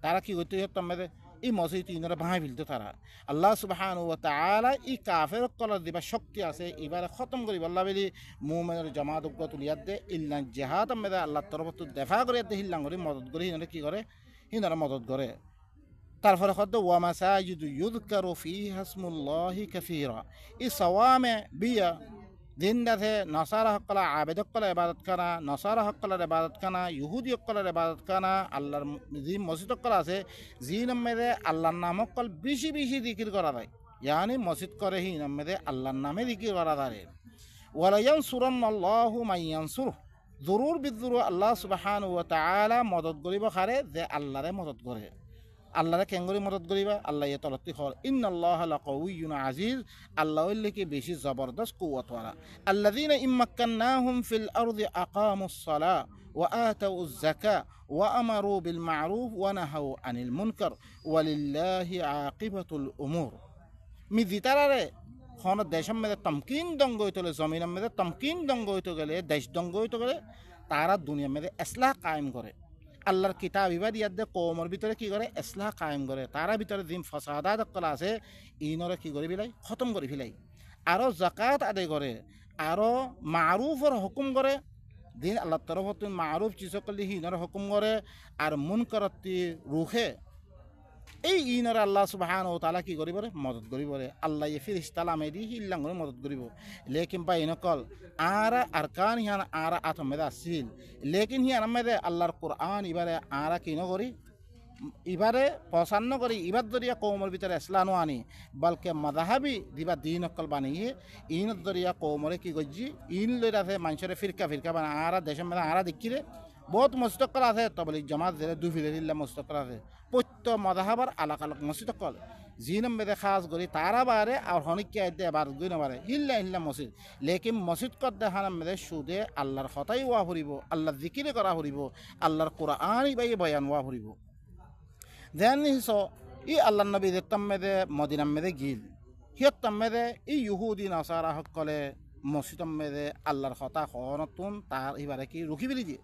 তারা কি করতে হতো মেদে এই মসজিদ ইনরে ভাঙাই ফেলতো তারা আল্লাহ সুবহানাহু ওয়া তাআলা ই কাফের সকলের দিবা শক্তি আছে এবারে খতম করি আল্লাহ বলি মুমিনের জামাত তুলিয়াত দে ইল্লা জিহাদ মেদে আল্লাহ তরফত দেফা করে দে হিল্লাং করে মদত করে হিনরে কি করে হিনরে মদত করে তারপরে কত ওয়া মাসাজিদু ইউযকারু ফিহা ইসমুল্লাহি কাসীরা ই সাওয়ামে বিয়া জিন্দাতে নসারা সকল আবেদ সকল ইবাদত কানা নসারা সকলের ইবাদত কানা ইহুদি সকলের ইবাদত কানা আল্লাহর যে মসজিদ সকল আছে যি নামে আল্লাহর নাম সকল বেশি বেশি জিকির করা যায় ইয়ানি মসজিদ করে হি নামে আল্লাহর নামে জিকির করা যায় ওয়ালা ইয়ানসুরান্নাল্লাহু মান ইয়ানসুরুহু জরুর বিজরুর আল্লাহ সুবহানাহু ওয়া তাআলা মদদ করিব খারে যে আল্লাহরে মদদ করে আল্লাহরে কেঙ্গরি মদত করিবা আল্লাহ ইয়ে তলতি হল ইন্নাল্লাহা লাকাউইয়ুন আজিজ আল্লাহ হইলেকি বেশি জবরদস্ত কুওয়াতওয়ালা আল্লাযীনা ইম্মাক্কান্নাহুম ফিল আরদি আকামুস সালাহ ওয়া আতাউজ যাকাহ ওয়া আমারু বিল মা'রুফ ওয়া নাহাউ আনিল মুনকার ওয়ালিল্লাহি আকিবাতুল উমুর মি জিতারারে খন দেশম মেদে তমকিন দঙ্গ হইতলে জমিনের মেদে তমকিন দঙ্গ হইতে গেলে দেশ দঙ্গ হইতে গেলে তারা দুনিয়া মেদে ইসলাহ কায়েম করে আল্লাহর কিতাব ইবাদ ইয়াদ দে কওমের ভিতরে কি করে ইসলাহ কায়েম করে তারা ভিতরে দিন ফসাদাত কলা আছে ইনরে কি করে বিলাই খতম করে ফেলাই আরো যাকাত আদায় করে আরো মারুফের হুকুম করে দিন আল্লাহর তরফত মারুফ চিজ করলে ইনরে হুকুম করে আর মুনকারতি রুখে এই ইনরে আল্লাহ সুবহানাহু ওয়া তাআলা কি করিবরে মদত করিবরে আল্লাহ এ ফিরিস্তা লামেদি হিল্লাং করে মদত করিব লেকিন বা ইনকল আরা আরকান হিয়ান আরা আতমেদা আসিল লেকিন হিয়ান আমেদে আল্লাহর কোরআন ইবারে আরা কি নগরি ইবারে পছন্দ করি ইবার দরিয়া কৌমর ভিতরে ইসলাম আনি বলকে মাদাহাবি দিবা দিন অকল বানিয়ে ইন দরিয়া কৌমরে কি করছি ইন লই আছে মানুষের ফিরকা ফিরকা বানা আরা দেশের মধ্যে আরা দেখিরে বহুত মস্তকল আছে তবলিক জামাত জেলে দুফিলেরিল্লা মস্তকল আছে প্রত্যেক মাদাহাবার আলাক আলাক মসজিদকল জিনম বেদে খাস করি তারা বারে আর হনিকে আইতে বার গই না বারে হিল্লা হিল্লা মসজিদ লেকিন মসজিদ কর দেখান মেদে সুদে আল্লাহর কথাই ওয়া ফুরিব আল্লাহর জিকিরে করা ফুরিব আল্লাহর কোরআন ইবাই বয়ান ওয়া ফুরিব দেন হিসো ই আল্লাহ নবী তাম্মেদে মদিনা মেদে গিল হিয়ত তাম্মেদে ই ইহুদি নাসারা হকলে মসজিদ মেদে আল্লাহর কথা খনতুন তার ইবারে কি রুখি বিলি দিয়ে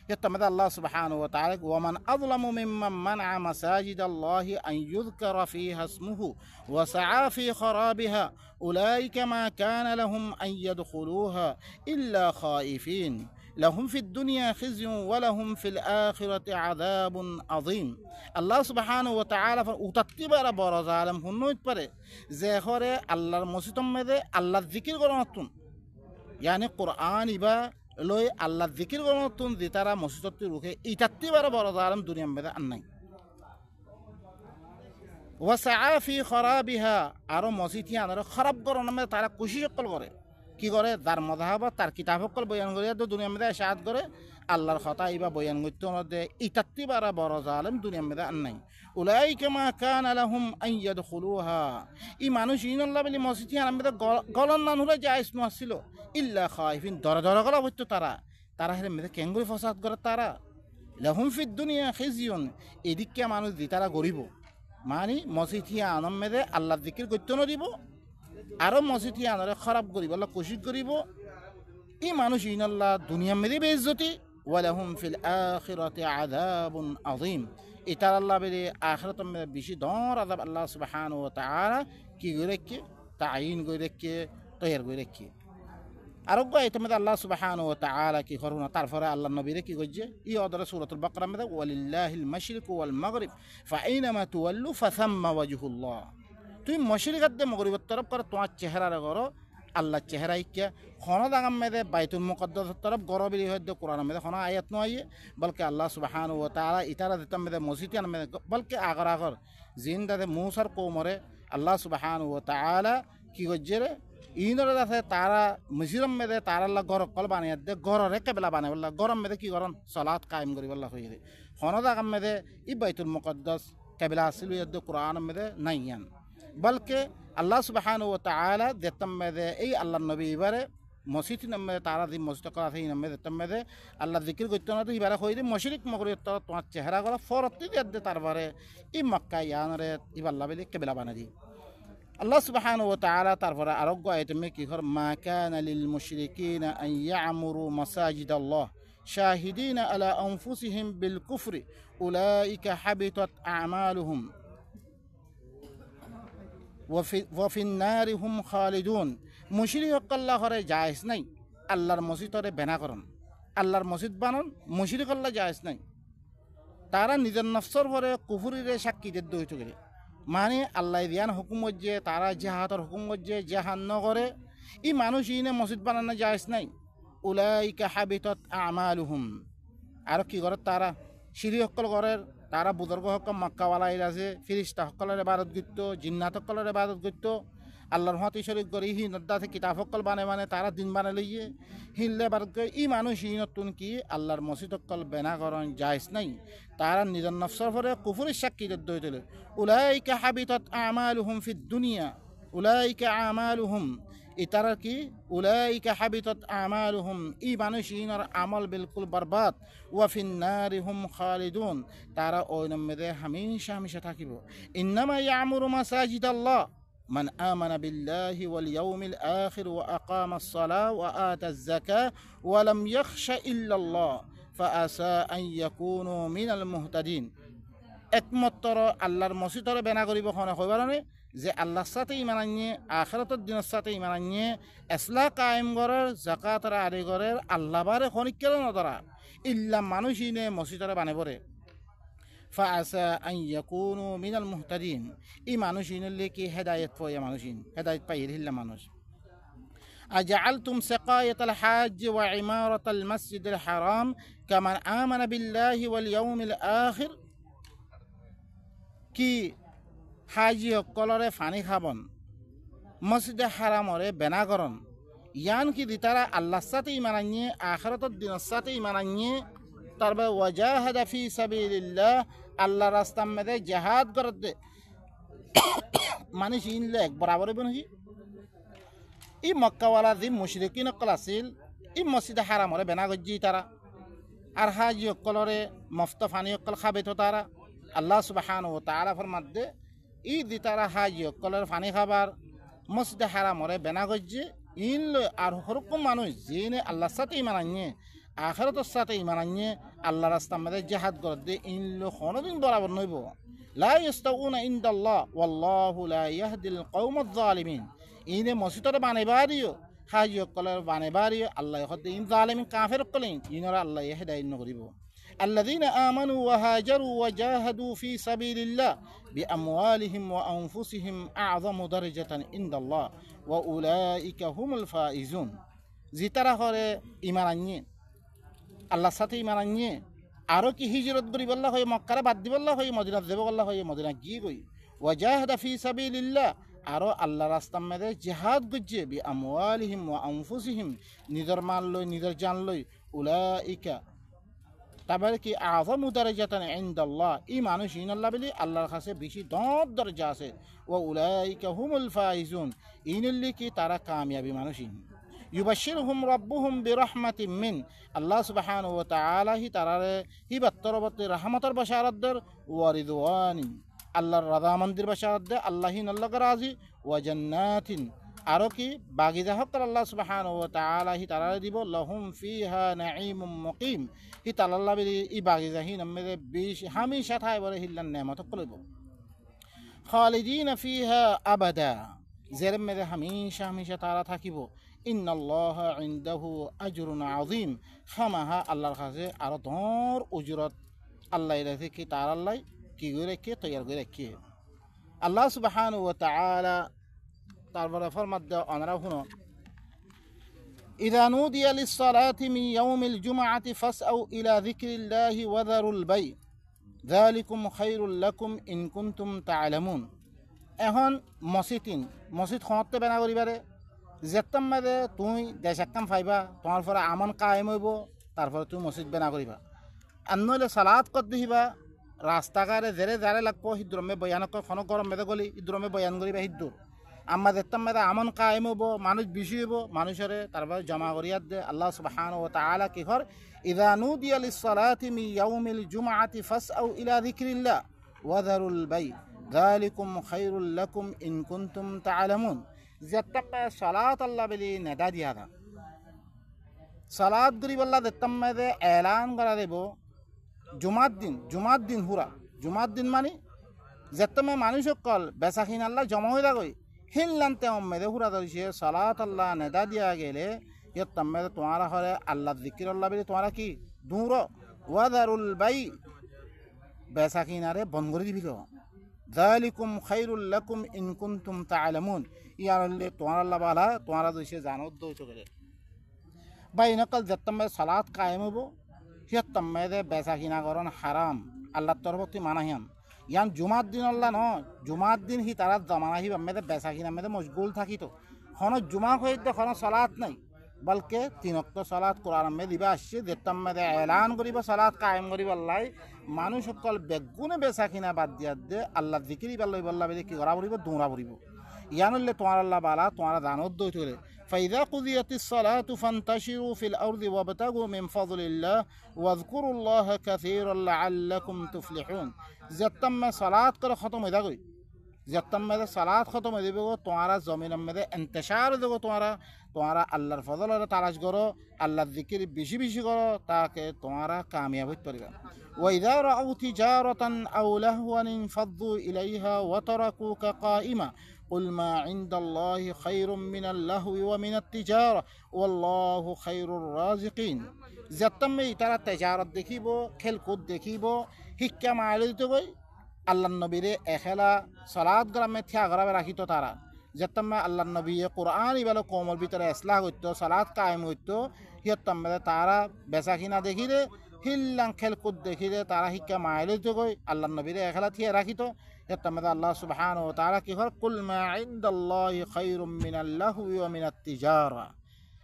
يتمد الله سبحانه وتعالى ومن أظلم ممن منع مساجد الله أن يذكر فيها اسمه وسعى في خرابها أولئك ما كان لهم أن يدخلوها إلا خائفين لهم في الدنيا خزي ولهم في الآخرة عذاب عظيم الله سبحانه وتعالى وتتبر برز عالم هنوت بره زهره الله المسيطم مده الله الذكر قرآن يعني قرآن با লই আল্লাহ জিকির করতুন যে তারা মসজিদটি রুখে ইতাত্তি বারে বড় জালেম দুনিয়া মেদে আন্নাই ওয়াসআ ফি খরাবিহা আর মসজিদ আনার খারাপ করন মে তারা কোশিশ কল করে কি করে তার মাযহাব তার কিতাব কল বয়ান করে তো দুনিয়া মেদে শাহাদ করে আল্লাহর কথা ইবা বয়ান করতে নদে ইতাত্তি বারে বড় জালেম দুনিয়া মেদে আন্নাই উলাইকা মা কানা লাহুম আন ইয়াদখুলুহা ই মানুষ ইনাল্লাহ বলি মসজিদ আনার মেদে গলন না হলে জায়েজ নছিল ইল্লা খাইফিন দর দর গলা হইতো তারা হেরে মেদে কেঙ্গুরি ফসাদ করে তারা লাহুম ফিদ দুনিয়া খিজিয়ুন এদিকে মানুষ দি তারা গরিব মানে মসজিদ আনম মেদে আল্লাহর জিকির করতে ন দিব আরো মসজিদ আনরে খারাপ করিব আল্লাহ কোশিশ করিব ই মানুষ ইনাল্লাহ দুনিয়া মেদে বেইজ্জতি ওয়ালাহুম ফিল আখিরাতি আযাবুন আযীম ইতার আল্লাহ বেরে আখিরাত মেদে বেশি দর আযাব আল্লাহ সুবহানাহু ওয়া তাআলা কি করে রেখে তাইন করে রেখে তৈয়ার করে রেখে আরোগ্য এটা মধ্যে আল্লাহ সুবহানাহু ওয়া তাআলা কি করুন তারপরে আল্লাহ নবীরে কি কইছে ই অদরে সূরাতুল বাকরা মধ্যে ওয়ালিল্লাহিল মাশরিকু ওয়াল মাগরিব ফাআইনামা তুওয়াল্লু ফাসাম্মা ওয়াজহুল্লাহ তুই মশরিকাত দে মাগরিবের তরফ করে তোমার চেহারা করো আল্লাহ চেহারা ইক্কা খনা দাগাম মেদে বাইতুল মুকদ্দাস তরফ গরবিলি হদ্দ কোরআন মেদে খনা আয়াত নয় বলকে আল্লাহ সুবহানাহু ওয়া তাআলা ইতারা দিতাম মেদে মসজিদ মেদে বলকে আগর আগর জিন্দাতে মুসার কওমরে আল্লাহ সুবহানাহু ওয়া তাআলা কি কইছে রে ইনরে আছে তারা মসজিদম মেদে তারাল্লাহ গর কল বানিয়ে দে গররে কেবলা বানাই বললা গরম মেদে কি করন সালাত কায়েম করি বললা হই রে খনা দাগাম মেদে ই বাইতুল মুকদ্দাস কেবলা আসিল ইদ কোরআন মেদে নাইয়ান বলকে আল্লাহ সুবহানাহু ওয়া তাআলা দেতাম মেদে এই আল্লাহর নবী ইবারে মসজিদ নামে তারা দি মসজিদ করা আছে নামে দেতাম মেদে আল্লাহ জিকির করতে না তো ইবারে হই রে মশরিক মগরিব তো তোমার চেহারা গলা ফরতি দে তারবারে ই মক্কা ইয়ানরে ইবাল্লাহ বলি কেবলা বানাই দি আল্লাহ সুবহানাহু ওয়া তাআলা তারপরে আরোগ্য আয়াতে কি কর মা কানা লিল মুশরিকিনা আন ইয়ামুরু মাসাজিদাল্লাহ শাহিদিনা আলা আনফুসিহিম বিল কুফরি উলাইকা হাবিতাত আ'মালুহুম ওয়া ফিন নারি হুম খালিদুন মুশরিক আল্লাহ করে জায়েজ নাই আল্লাহর মসজিদরে বেনা করন আল্লাহর মসজিদ বানন মুশরিক আল্লাহ জায়েজ নাই তারা নিজের নফসর পরে কুফরিরে সাক্ষী দিতে হইতো গেলে মানে আল্লাহ দিয়ান হুকুম যে তারা জাহাতের হুকুম যে জাহান ন করে ই মানুষ ইনে মসজিদ বানানো জায়েজ নাই উলাইকা হাবিতাত আমালুহুম আর কি করে তারা শিরি হকল করে তারা বুজুর্গ হক মক্কাওয়ালা আছে ফিরিস্তা হকলের ইবাদত করত জিন্নাত হকলের ইবাদত করত আল্লাহর হাতে শরীক করে হি নদাতে কিতাব হকল মানে তারা দিন বানাই লইয়ে হিললে বারত করে ই মানুষ ই নতুন কি আল্লাহর মসজিদ হকল বেনা করন জায়েজ নাই তারা নিজের নফসর পরে কুফরের সাক্ষী দিতে হইতলে উলাইকা হাবিতাত আমালুহুম ফিদ দুনিয়া উলাইকা আমালুহুম ইতারা কি উলাইকা হাবিতাত আমালুহুম ই মানুষ ইনার আমল বিলকুল বরবাদ ওয়া ফিন নারি হুম খালিদুন তারা ওই নামে হামেশা হামেশা থাকিব ইন্নামা ইয়ামুরু মাসাজিদাল্লাহ من آمن بالله واليوم الآخر وأقام الصلاة وآتى الزكاة ولم يخش إلا الله فعسى أن يكونوا من المهتدين একমাত্র আল্লাহর মসজিদরে বেনা করিব খনে কইবারনে যে আল্লাহর সাথে ঈমান আনিয়ে আখিরাতের দিনের সাথে ঈমান আনিয়ে ইসলাহ কায়েম করার যাকাত আদায় করার আল্লাহ বারে খনিকেল নদরা ইল্লা মানুষ ইনে মসজিদরে বানাবরে فعسى أن يكونوا من المهتدين ই মানুষিন কি হেদায়েত পয়া মানুষিন হেদায়েত পাইর হিল্লা মানুষ أجعلتم سقاية الحاج وعمارة المسجد الحرام كمن آمن بالله واليوم الآخر কি হাজি সকলরে ফানি খাবন মসজিদে হারামরে বেনাগরণ ইয়ান কি দিতারা আল্লাহর সাথে ঈমান আনিয়ে আখিরাতের দিনের সাথে ঈমান আনিয়ে তারপর ওয়াজাহাদা ফি সাবিলিল্লাহ আল্লাহর রাস্তার মধ্যে জিহাদ করতে মানুষ ইনলে এক বরাবর বনহি ই মক্কাওয়ালা যে মুশরিকিন সকল আছিল ই মসজিদে হারামরে বেনা গজ্জি তারা আর হাজি সকলরে মফত ফানি সকল খাবে তো তারা আল্লাহ সুবহানাহু ওয়া তাআলা ফরমাত দে ই দিতারা হাজি সকলের ফানি খাবার মসজিদে হারামরে বেনা গজ্জি ইনলে আর হরকম মানুষ জিনে আল্লাহর সাথে ঈমান আনিয়ে আখিরাতের সাথে ঈমান আনিয়ে আল্লাহর রাস্তার মধ্যে জিহাদ করতে ইনলে কোনদিন বরাবর নইব লা ইস্তাউনা ইনদাল্লাহ ওয়াল্লাহু লা ইয়াহদিল কওমাজ জালিমিন ইনে মসজিদে বানাইবারিও হাজি সকলের বানাইবারিও আল্লাহ হতে ইন জালিমিন কাফির কলেন ইনরা আল্লাহ হেদায়েত নকরিব الذين آمنوا وهاجروا وجاهدوا في سبيل الله بأموالهم وأنفسهم أعظم درجة عند الله وأولئك هم الفائزون زيترا هره إيمان আনিয়ে আল্লাহর সাথে ঈমান আনিয়ে আরো কি হিজরত করি বল্লা হয় মক্কারে বাদ দি বল্লা হয় মদিনা দেব বল্লা হয় মদিনা গিয়ে গই ওয়াজাহাদা ফি সাবিলিল্লাহ আরো আল্লাহর রাস্তার মধ্যে জিহাদ গজ্জে বি আমওয়ালিহিম ওয়া আনফুসিহিম নিজের মাল লই নিজের জান লই উলাইকা তারপরে কি আযমু দারাজাতান ইনদাল্লাহ ই মানুষ ইনাল্লাহ বলি আল্লাহর কাছে বেশি দরজা আছে ওয়া উলাইকা হুমুল ফাইজুন ইনাল্লি কি তারা কামিয়াবি মানুষই ইউবাশশিরুহুম রাব্বুহুম বিরহমাতিন মিন আল্লাহ সুবহানাহু ওয়া তাআলা হি তারারে হি বাত্তরবতে রহমতের বাশারাত দের ওয়া রিদওয়ানিন আল্লাহর রাদামন্দির বাশারাত দে আল্লাহি নাল্লাহ রাজি ওয়া জান্নাতিন আরো কি বাগিজা হক আল্লাহ সুবহানাহু ওয়া তাআলা হি তারারে দিব লাহুম ফিহা নাঈমুম মুকিম হি তাআলা বলি ই বাগিজা হি নমে বিশ হামেশা ঠাই বরে হিল্লান নেমত কলব খালিদিন ফিহা আবাদা জের মে হামেশা হামেশা তারা থাকিব ইন্নাল্লাহ ইনদাহু আজরুন আযীম খামাহা আল্লাহর কাছে আর দর উজরত আল্লাহ রাখে কি তার আল্লাহ কি করে রেখে তৈয়ার করে রেখে আল্লাহ সুবহানাহু ওয়া তাআলা তারপরে ফরমাত দাও অনরা শুনো ইযা নুদিয়া লিস-সালাতি মিন ইয়াউমিল জুমআতি ফাসআউ ইলা যিকরিল্লাহি ওয়া যারুল বাই যালিকুম খায়রুল লাকুম ইন কুনতুম তা'লামুন এখন মসজিদ খনতে বেনা করিবারে যেতাম মাঝে তুই দেশ একখান ফাইবা তোমার পরে আমন কায়েম হইব তারপরে তুমি মসজিদ বেনা করিবা আর নইলে সালাত কর দিবা রাস্তাঘাটে জেরে যারে লাগবো সিদ্রমে বয়ান খন গরম মেদে গলি ইদ্রমে বয়ান করিবা সিদ্ধুর আমার যেতাম মাঝে আমন কায়েম হইব মানুষ বেশি হইব মানুষেরে তারপরে জমা করিয়াত দে আল্লাহ সুবহানাহু ওয়া তাআলা কি কর ইযা নুদিয়া লিস-সালাতি মিন ইয়াউমিল জুমআতি ফাসআউ ইলা যিকরিল্লাহ ওয়া যারুল বাই যালিকুম খায়রুল লাকুম ইন কুনতুম তা'লামুন যেতাম সালাত আল্লাহ বলি নেদা দিয়া দা সালাত গরিব আল্লাহ যেতাম মাঝে এলান করা দেব জুমার দিন হুরা জুমার দিন মানে যেতামে মানুষ সকল বেচাখিন আল্লাহ জমা হয়ে থাকই হিনলান্তে মেদে হুরা ধরিছে সালাত আল্লাহ নেদা দিয়া গেলে ইয়তাম মেদে তোমারা হরে আল্লাহ জিকির আল্লাহ বলি তোমারা কি দূর ওয়াদারুল বাই বেচাখিনারে বন্ধ করে দিবি যালিকুম খায়রুল লাকুম ইন কুনতুম তা'লামুন ইয়ারলে তোমার আল্লাহ বালা তোমারা দইছে জানো দইছো করে বাইনাকাল যেতাম সালাত কায়েম হবো হিয়াতাম মেদে বেচাকিনা করন হারাম আল্লাহর তরফতি মানাহিয়ান ইয়ান জুমার দিন আল্লাহ ন জুমার দিন হি তারা জমানা হি মেদে বেচাকিনা মেদে মশগুল থাকিতো খন জুমা হইতে খন সালাত নাই বলকে তিন ওয়াক্ত সালাত কোরআন মে দিবা আসছে যেতাম মেদে এলান করিব সালাত কায়েম করিব আল্লাহ মানুষ সকল বেগুনে বেচাকিনা বাদ দিয়া দে আল্লাহ জিকিরি বাল্লাই বল্লা বেদে কি করা পড়িব দৌড়া পড়িব ইয়ানলে তোমার আল্লাহ বালা তোমার দানত দইতে করে ফাইদা কুদিয়াতিস সালাতু ফান্তাশিরু ফিল আরদি ওয়াবতাগু মিন ফাদলিল্লাহ ওয়াযকুরুল্লাহ কাসীরান লাআল্লাকুম তুফলিহুন যেতাম সালাত করে খতম হয়ে যাগই যেতাম মেদে সালাত খতম হয়ে যাবে তোমারা জমিনের মেদে ইন্তেশার দেবো তোমারা আল্লাহর ফজলের তালাশ করো আল্লাহর জিকির বেশি বেশি করো তাকে তোমারা কামিয়াব হইতে পারবে وإذا رأوا تجارة أو لهوا انفضوا إليها وتركوك قائما কুল মা ইনদাল্লাহি খায়রুম মিনাল লাহওয়ি ওয়া মিনাত তিজারা ওয়াল্লাহু খায়রুর রাজিকিন। যেতামে ইতারা তেজারত দেখিব, খেলকুদ দেখিব, শিক্ষা মাইলে দিতে গই আল্লাহ নবীরে এখেলা সালাত গ্রামে থিয়া গ্রামে রাখিত তারা। যেতামে আল্লাহ নবী কোরআন ইবালো কমর ভিতরে ইসলাহ করতো, সালাত কায়েম করতো, হিয়তামে তারা বেচা কিনা দেখিলে হিল্লাং খেলকুদ দেখিলে তারা শিক্ষা মাইলে দিতে গই আল্লাহ নবীরে এখেলা থিয়া রাখিত। হিয়তামে আল্লাহ সুবহানাহু ওয়া তাআলা কি কর, কুল মা ইনদাল্লাহি খায়রুম মিনাল লাহওয়ি ওয়া মিনাত তিজারা।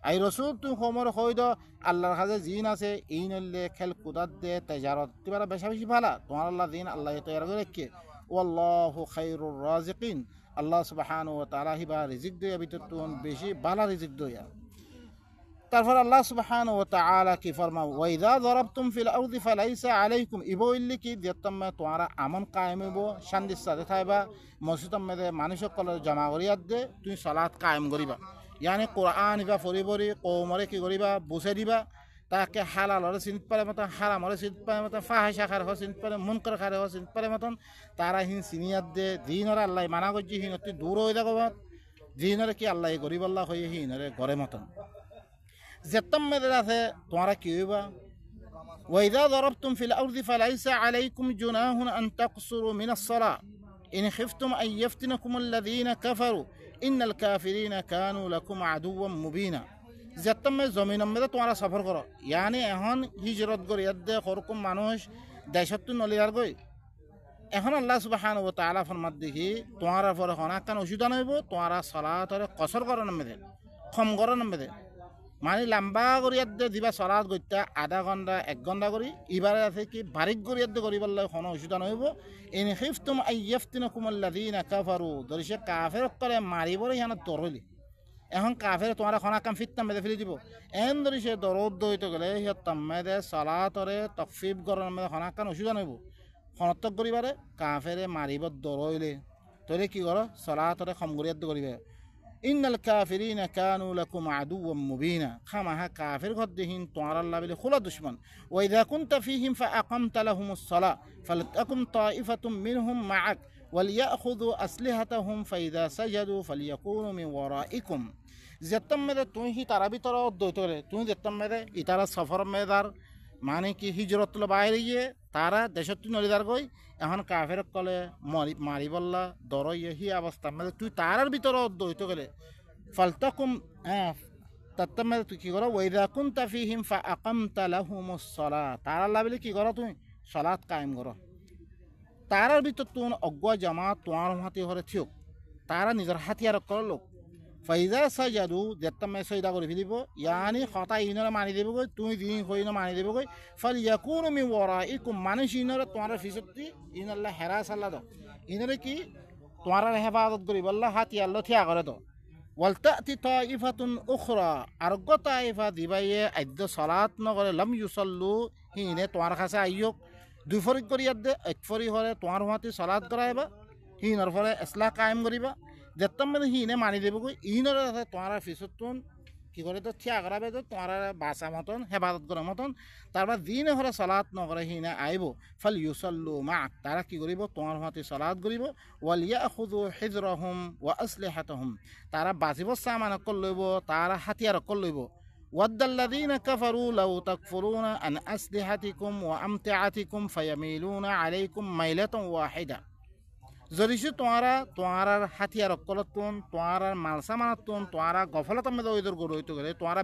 আই রসুল তুমি সমর হইদ আল্লাহর কাছে জিন আছে এই নইলে খেল কুদাত দে তেজারত তিবারা বেশা বেশি ভালা তোমার আল্লাহ দিন আল্লাহ তৈরি করে রেখে। ওয়াল্লাহু খায়রুর রাজিকিন। আল্লাহ সুবহানাহু ওয়া তাআলা হিবা রিজিক দেয়া ভিতর তুন বেশি ভালো রিজিক দেয়া। তারপর আল্লাহ সুবহানাহু ওয়া তাআলা কি ফরমাও, ওয়া ইযা যারাবতুম ফিল আরদি ফালাইসা আলাইকুম ইবো ইল্লি কি দিয়াতম্মা তোমরা আমন কায়েম হইব, শান্তির সাথে থাকবা, মসজিদের মধ্যে মানুষক কলে জমা করিয়া দে তুমি সালাত কায়েম করিবা। ইয়ানি কোরআন ইবা ফরি ফরি কৌমরে কি করিবা বুঝে দিবা, তাকে হালালরে চিনিত পারে মতন, হারামরে চিনিত পারে মতন, ফাহেসা খারে হ চিনিত পারে, মুনকার খারে হ চিনিত পারে মতন তারা হিন চিনিয়াত দে। দিনরে আল্লাহ মানা করছি হিন অতি দূর হয়ে যাবো, দিনরে কি আল্লাহ গরিব আল্লাহ হয়ে হিনরে ঘরে মতন যেতম মেয়েদের আছে তোমরা কি হইবা। ওয়াইদা দরবতুম ফিল আরদি ফালাইসা আলাইকুম জুনাহুন আন তাকসুরু মিনাস সালাহ ইন খিফতুম আন ইয়াফতিনাকুম আল্লাযীনা কাফারু ইন্নাল কাফিরিনা কানু লাকুম আদুওয়াম মুবিনা। যেতমে জমিনের মধ্যে তোমরা সফর করো, ইয়ানি এখন হিজরত করি দে সরকম মানুষ দেশত নলিয়ার গই। এখন আল্লাহ সুবহানাহু ওয়া তাআলা ফরমাত দেখি তোমার পরে হনাকান অসুবিধা নইব, তোমারা সালাতরে কসর করো নামে কম করো নামে মানে লম্বা করিয়াতে দিবা চলাত গত্যা আধা ঘণ্টা 1 ঘণ্টা কৰি ইবারে আছে কি বারিক করিয়াতে করিবার লাগে কোনো অসুবিধা নহব। ইন খিফতুম আইয়াফতিনাকুম আল্লাযীনা কাফারু দরিছে কাফের করে মারিবরে ইয়ান দরলি। এখন কাফের তোমার খনা কাম ফিতনা মেদে ফেলে দিব এন দরিছে দরদ দইতে গেলে হিয়া তাম্মেদে সালাতরে তকফিব গরন মে খনা কান অসুবিধা নহব। খনতক করিবারে কাফেরে মারিব দরইলে তলে কি করো সালাতরে কম করিয়াতে করিবে। ইন্নাল কাফিরিনা কানু লাকুম আদুওয়াম মুবিনা। খামাহা কাফির গদ্দিহিন তোমার আল্লাহ বলে খোলা দুশমন। ওয়া ইযা কুনতা ফীহিম ফাআকামতা লাহুমুস সালাহ ফালতাকুম তাইফাতুম মিনহুম মাআক ওয়ালিয়াখুযু আসলিহাতাহুম ফাইযা সাজাদু ফালিয়াকুনু মিন ওয়ারাইকুম। যেতম মেদে তুই হি তারা ভিতর দইতরে তুই যেতম মেদে ইতারা সফর মেদার মানে কি হিজরত বাইরে গিয়ে তারা দেশত নলিদার গই এখন কাফের কলে মারি বললা দরইয়ে হি অবস্থা মানে তুই তারার ভিতর দইতে গেলে ফালতাকুম তাত্তামে তুই কি করো ওয়াইদা কুনতা ফীহিম ফাআকামতা লাহুমুস সালাহ তারা লাবিলে কি করো তুই সালাত কায়েম করো। তারার ভিতর তুই অজ্ঞা জামাত তোমার হাতে হরে থিওক তারা নিজের হাতিয়ার করো লোক ফাইজা সাজাদু যেতামে সৈদা করে ফেলিব ইয়ানি হতা ইনরে মানি দেবগৈ তুই দিন হইন মানি দেবগৈ ফল ইয়াকুনু মিন ওয়ারাইকুম মানুষ ইনরে তোমার ফিসতি ইনাল্লাহ হেরাস আল্লাহ দ ইনরে কি তোমার হেফাজত করিব আল্লাহ হাতিয়ার লো থিয়া করে তো। ওয়ালতাতি তাইফাতুন উখরা আরগ তাইফা দিবাইয়ে আদ্য সালাত নগরে লাম ইউসাল্লু হিনে তোমার কাছে আইয়ক দুই ফরিক করিয়া দে এক ফরি হরে তোমার হাতে সালাত করাইবা হিনর ফলে ইসলাহ কায়েম করিবা। যেতাম মানে হিনে মানি দেবগৈ ইনরে তোমার ফিসতুন কি করে তো থিয়া করাবে তো তোমার বাসা মতন হেফাজত করার মতন তারপর দিনে হরে সালাত নকরে হিনে আইব ফাল ইউসাল্লু মাক তারা কি করিব তোমার হাতে সালাত করিব। ওয়ালিয়াখুযু হিজরাহুম ওয়া আসলিহাতাহুম তারা বাজিব সামান অকল লইব তারা হাতিয়ার অকল লইব। ওয়াদ্দাল্লাযীনা কাফারু লাউ তাকফুরুনা আন আসলিহাতিকুম ওয়া আমতিআতিকুম ফায়ামিলুনা আলাইকুম মাইলাতান ওয়াহিদা। যদিছে তোমার হাতিয়ার অকলতুন তোমার মালসা মানাতুন তোমার গফলত মেদে ওইদর গড় হইতে গেলে তোমার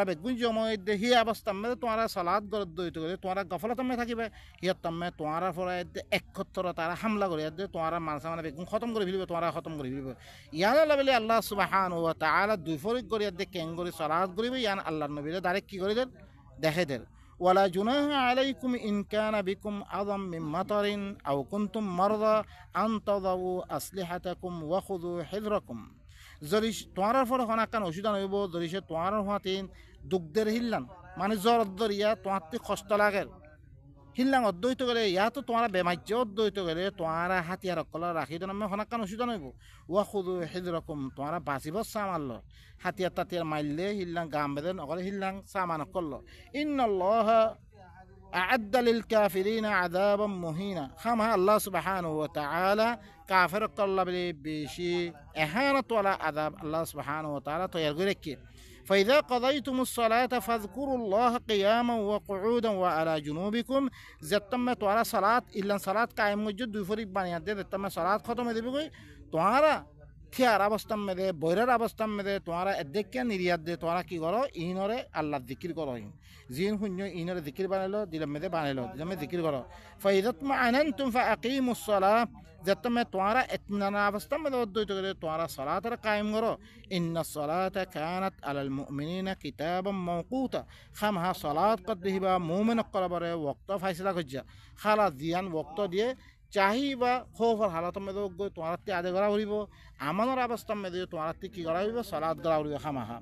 বেগুন জমা হি অবস্থা মেদে তোমার সালাদ গড় দইতে গেলে তোমার গফলত মে থাকিবে হিয়ার তামে তোমার ফলে একক্ষর তারা হামলা করে দে তোমার মালসা মানে বেগুন খতম করে ফেলবে তোমার খতম করে ফেলবে। ইয়ান বলে আল্লাহ সুবহানাহু ওয়া তাআলা দুই ফরিক করিয়া দে কেং করে সালাদ করিবে ইয়ান আল্লাহর নবীরে ডাইরেক্ট কি করে দেন দেখে দেন। ওয়ালা জুনাহা আলাইকুম ইন কানা বিকুম আযম মিন মাতারিন আও কুনতুম মারদা আন তাদাউ আসলিহাতাকুম ওয়া খুযু হিযরাকুম। যদি তোমার ফলে হনাকান অসুবিধা নইব যদি সে তোমার হাতে দুগ্ধের হিল্লান মানে জ্বর দরিয়া তোমার কষ্ট লাগে হিল্লাং অদ্বৈত গেলে ইয়াতো তোমার বেমার্য অদ্বৈত গেলে তোমার হাতিয়ার অকল রাখি দেন আমি হনাকান অসুবিধা নইব। ওয়া খুযু হিযরাকুম তোমার বাঁচিব সামাল হাতিয়ার তাতিয়ার মারলে হিল্লাং গাম বেদে নকলে হিল্লাং সামান অকল। ইন্নাল্লাহা أعد للكافرين عذابا مهينا خمها الله سبحانه وتعالى كافر قل بشي إهانة ولا عذاب الله سبحانه وتعالى تيرغرك فإذا قضيتم الصلاة فاذكروا الله قياما وقعودا وعلى جنوبكم زتم على صلاة إلا صلاة قائم وجود يفرق بني يد زتم صلاة ختم دبي تمہارا थियार अवस्था में दे बोइरार अवस्था में दे तुम्हारा अध्यक्ष निर्यात दे तुम्हारा की करो इनोरे अल्लाह जिक्र करो जीन हुन्यो इनोरे जिक्र बने लो दिल में दे बने लो दिल में जिक्र करो फ़इज़त मअनन्तुम फ़अक़ीमुस सलाह जब तक मैं तुम्हारा इत्मीनान अवस्था में दो तो तुम्हारा सलात र कायम करो इन्न सलात कानत अलल मुमिनीन किताबम मौक़ूता हम हा सलात कद दिबा मोमिन करबरे वक्त फैसला कज्जा खाला दियान वक्त दिए चाहिए खौफर हालत में दो तुम्हारा त्याग गरा उड़ीब आमानर अवस्था में दो तुम्हारा की गरा उड़ीब सलात गरा उड़ीब खामाहा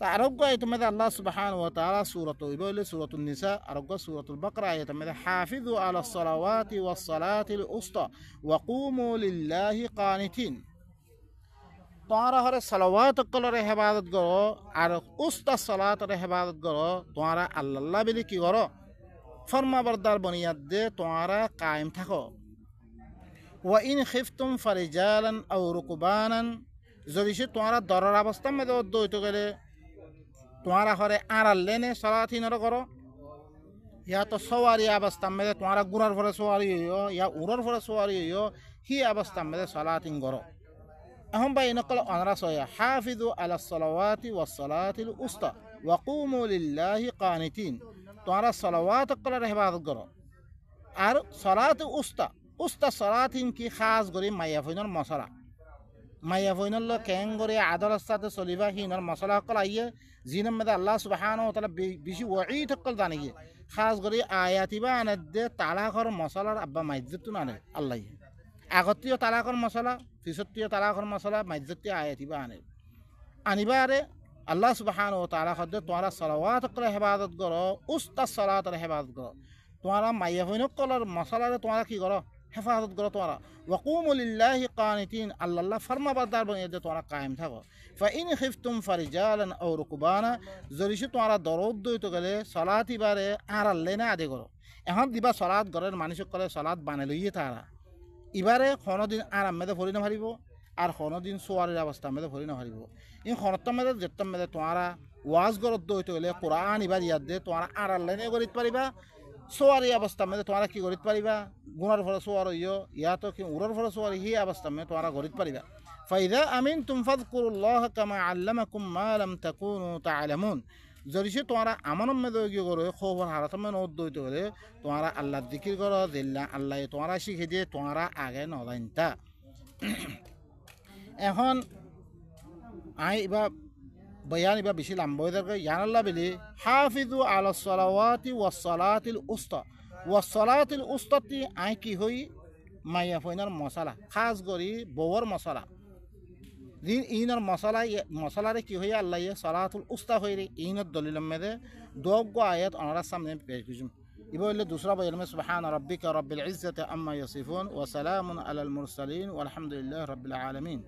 आरोग्य आयत में अल्लाह सुब्हानहु व तआला सूरत इबले सूरतुन निसा आरोग्य सूरतुल बकरा आयत में हाफिज़ु अला सलावाति वस सलातिल उस्ता व क़ूमू लिल्लाहि क़ानितीन तुम्हारा हरे सलावात कलर हिफाजत करो और उस्ता सलात रे हिफाजत करो तुम्हारा अल्लाह बिली की करो फरमा बरदार बुनियाद दे तुम्हारा कायम थको व इन खिफ्तुम फरिजालन औ रुकबानन जरिशे तुम्हारा दरर अवस्था में दो तो गले तुम्हारा हरे आरल लेने सलाती न करो या तो सवारी अवस्था में तुम्हारा गुरर फरे सवारी हो या उरर फरे सवारी हो ही अवस्था में सलाती करो अहम भाई नकल अनरा सोया हाफिज़ु अला सलावाति वस सलातिल उस्ता व क़ूमू लिल्लाहि क़ानितीन तुम्हारा सलावात कलर हिफाजत करो और सलात उस्ता सलात इनकी खास करी मायाफिनर मसला मायाफिनर लो कैंगरे आदर साथे चलिबा हिनर मसला कल आइए जिनम में अल्लाह सुब्हानहु व तआला बिशी वईद कल दानिए खास करी आयातिबा अनदे तालाकर मसलार अब्बा माइज्जतु नाने अल्लाह আগতীয় তালাকর মশলা ফিসতীয় তালাকর মশলা মাইজ্জতীয় আয়াতিবা আনে আনিবারে আল্লাহ সুবহানাহু ওয়া তাআলা খদ্দ তোমরা সালাওয়াত করে হিফাজত করো উস্তা সালাতের হিফাজত করো তোমরা মাইয়াফিনক কলর মশলারে তোমরা কি করো হিফাজত করো তোমরা ওয়াকুমু লিল্লাহি কানিতিন আল্লাহ ফরমাবরদার বনিয়ে দে তোমরা কায়েম থাকো ফাইন খিফতুম ফারিজালান আও রুকবানা জরিশে তোমরা দরদ দইতো গেলে সালাত ইবারে আর আল্লাহ না আদে করো এখন দিবা সালাত ঘরের মানুষ করে সালাত বানাই লইয়ে তারা এবারে কোনোদিন আরাম মেদে ভরি না পারিব আর কোনোদিন সোয়ারের অবস্থা মেদে ভরি না পারিব এই খনত্ব মেদে যেতম মেদে তোমরা ওয়াজ গরত দইতে হলে কোরআন ইবার ইয়াদ দে তোমরা আর লাইনে করিতে পারিবা সোয়ারি অবস্থা মেদে তোমরা কি করিতে পারিবা গুনার ফলে সোয়ার হইও ইয়া তো কি উরর ফলে সোয়ারি হি অবস্থা মেদে তোমরা করিতে পারিবা ফাইদা আমিনতুম ফাযকুরুল্লাহ কামা আল্লামাকুম মা লাম তাকুনু তা'লামুন जरिशे तुम्हारा आमनम में दोगी करो खबर हालत में नोट दो तो तुम्हारा अल्लाह जिक्र करो दिल्ला अल्लाह तुम्हारा शिखे दिए तुम्हारा आगे नदाइनता এখন আই ইবা বয়ান ইবা বেশি লম্বা হয়ে যাবে ইয়ানাল্লাহ বলি হাফিজু আলা সালাওয়াতি ওয়াস সালাতিল উস্তা ওয়াস সালাতিল উস্তাতি আই কি হই মাইয়া ফইনার মশলা খাস করি বওয়ার মশলা दिन इनर मसला रे की हुई अल्लाह ये सलातुल उस्ता हुई रे इनर दलील में दे दो गो आयत अनरा सामने पेश कीजिए इबो दूसरा बयान में सुब्हान रब्बिका रब्बिल इज्जति अम्मा यसिफून व सलामुन अलल मुरसलीन वल्हम्दुलिल्लाहि रब्बिल आलमीन।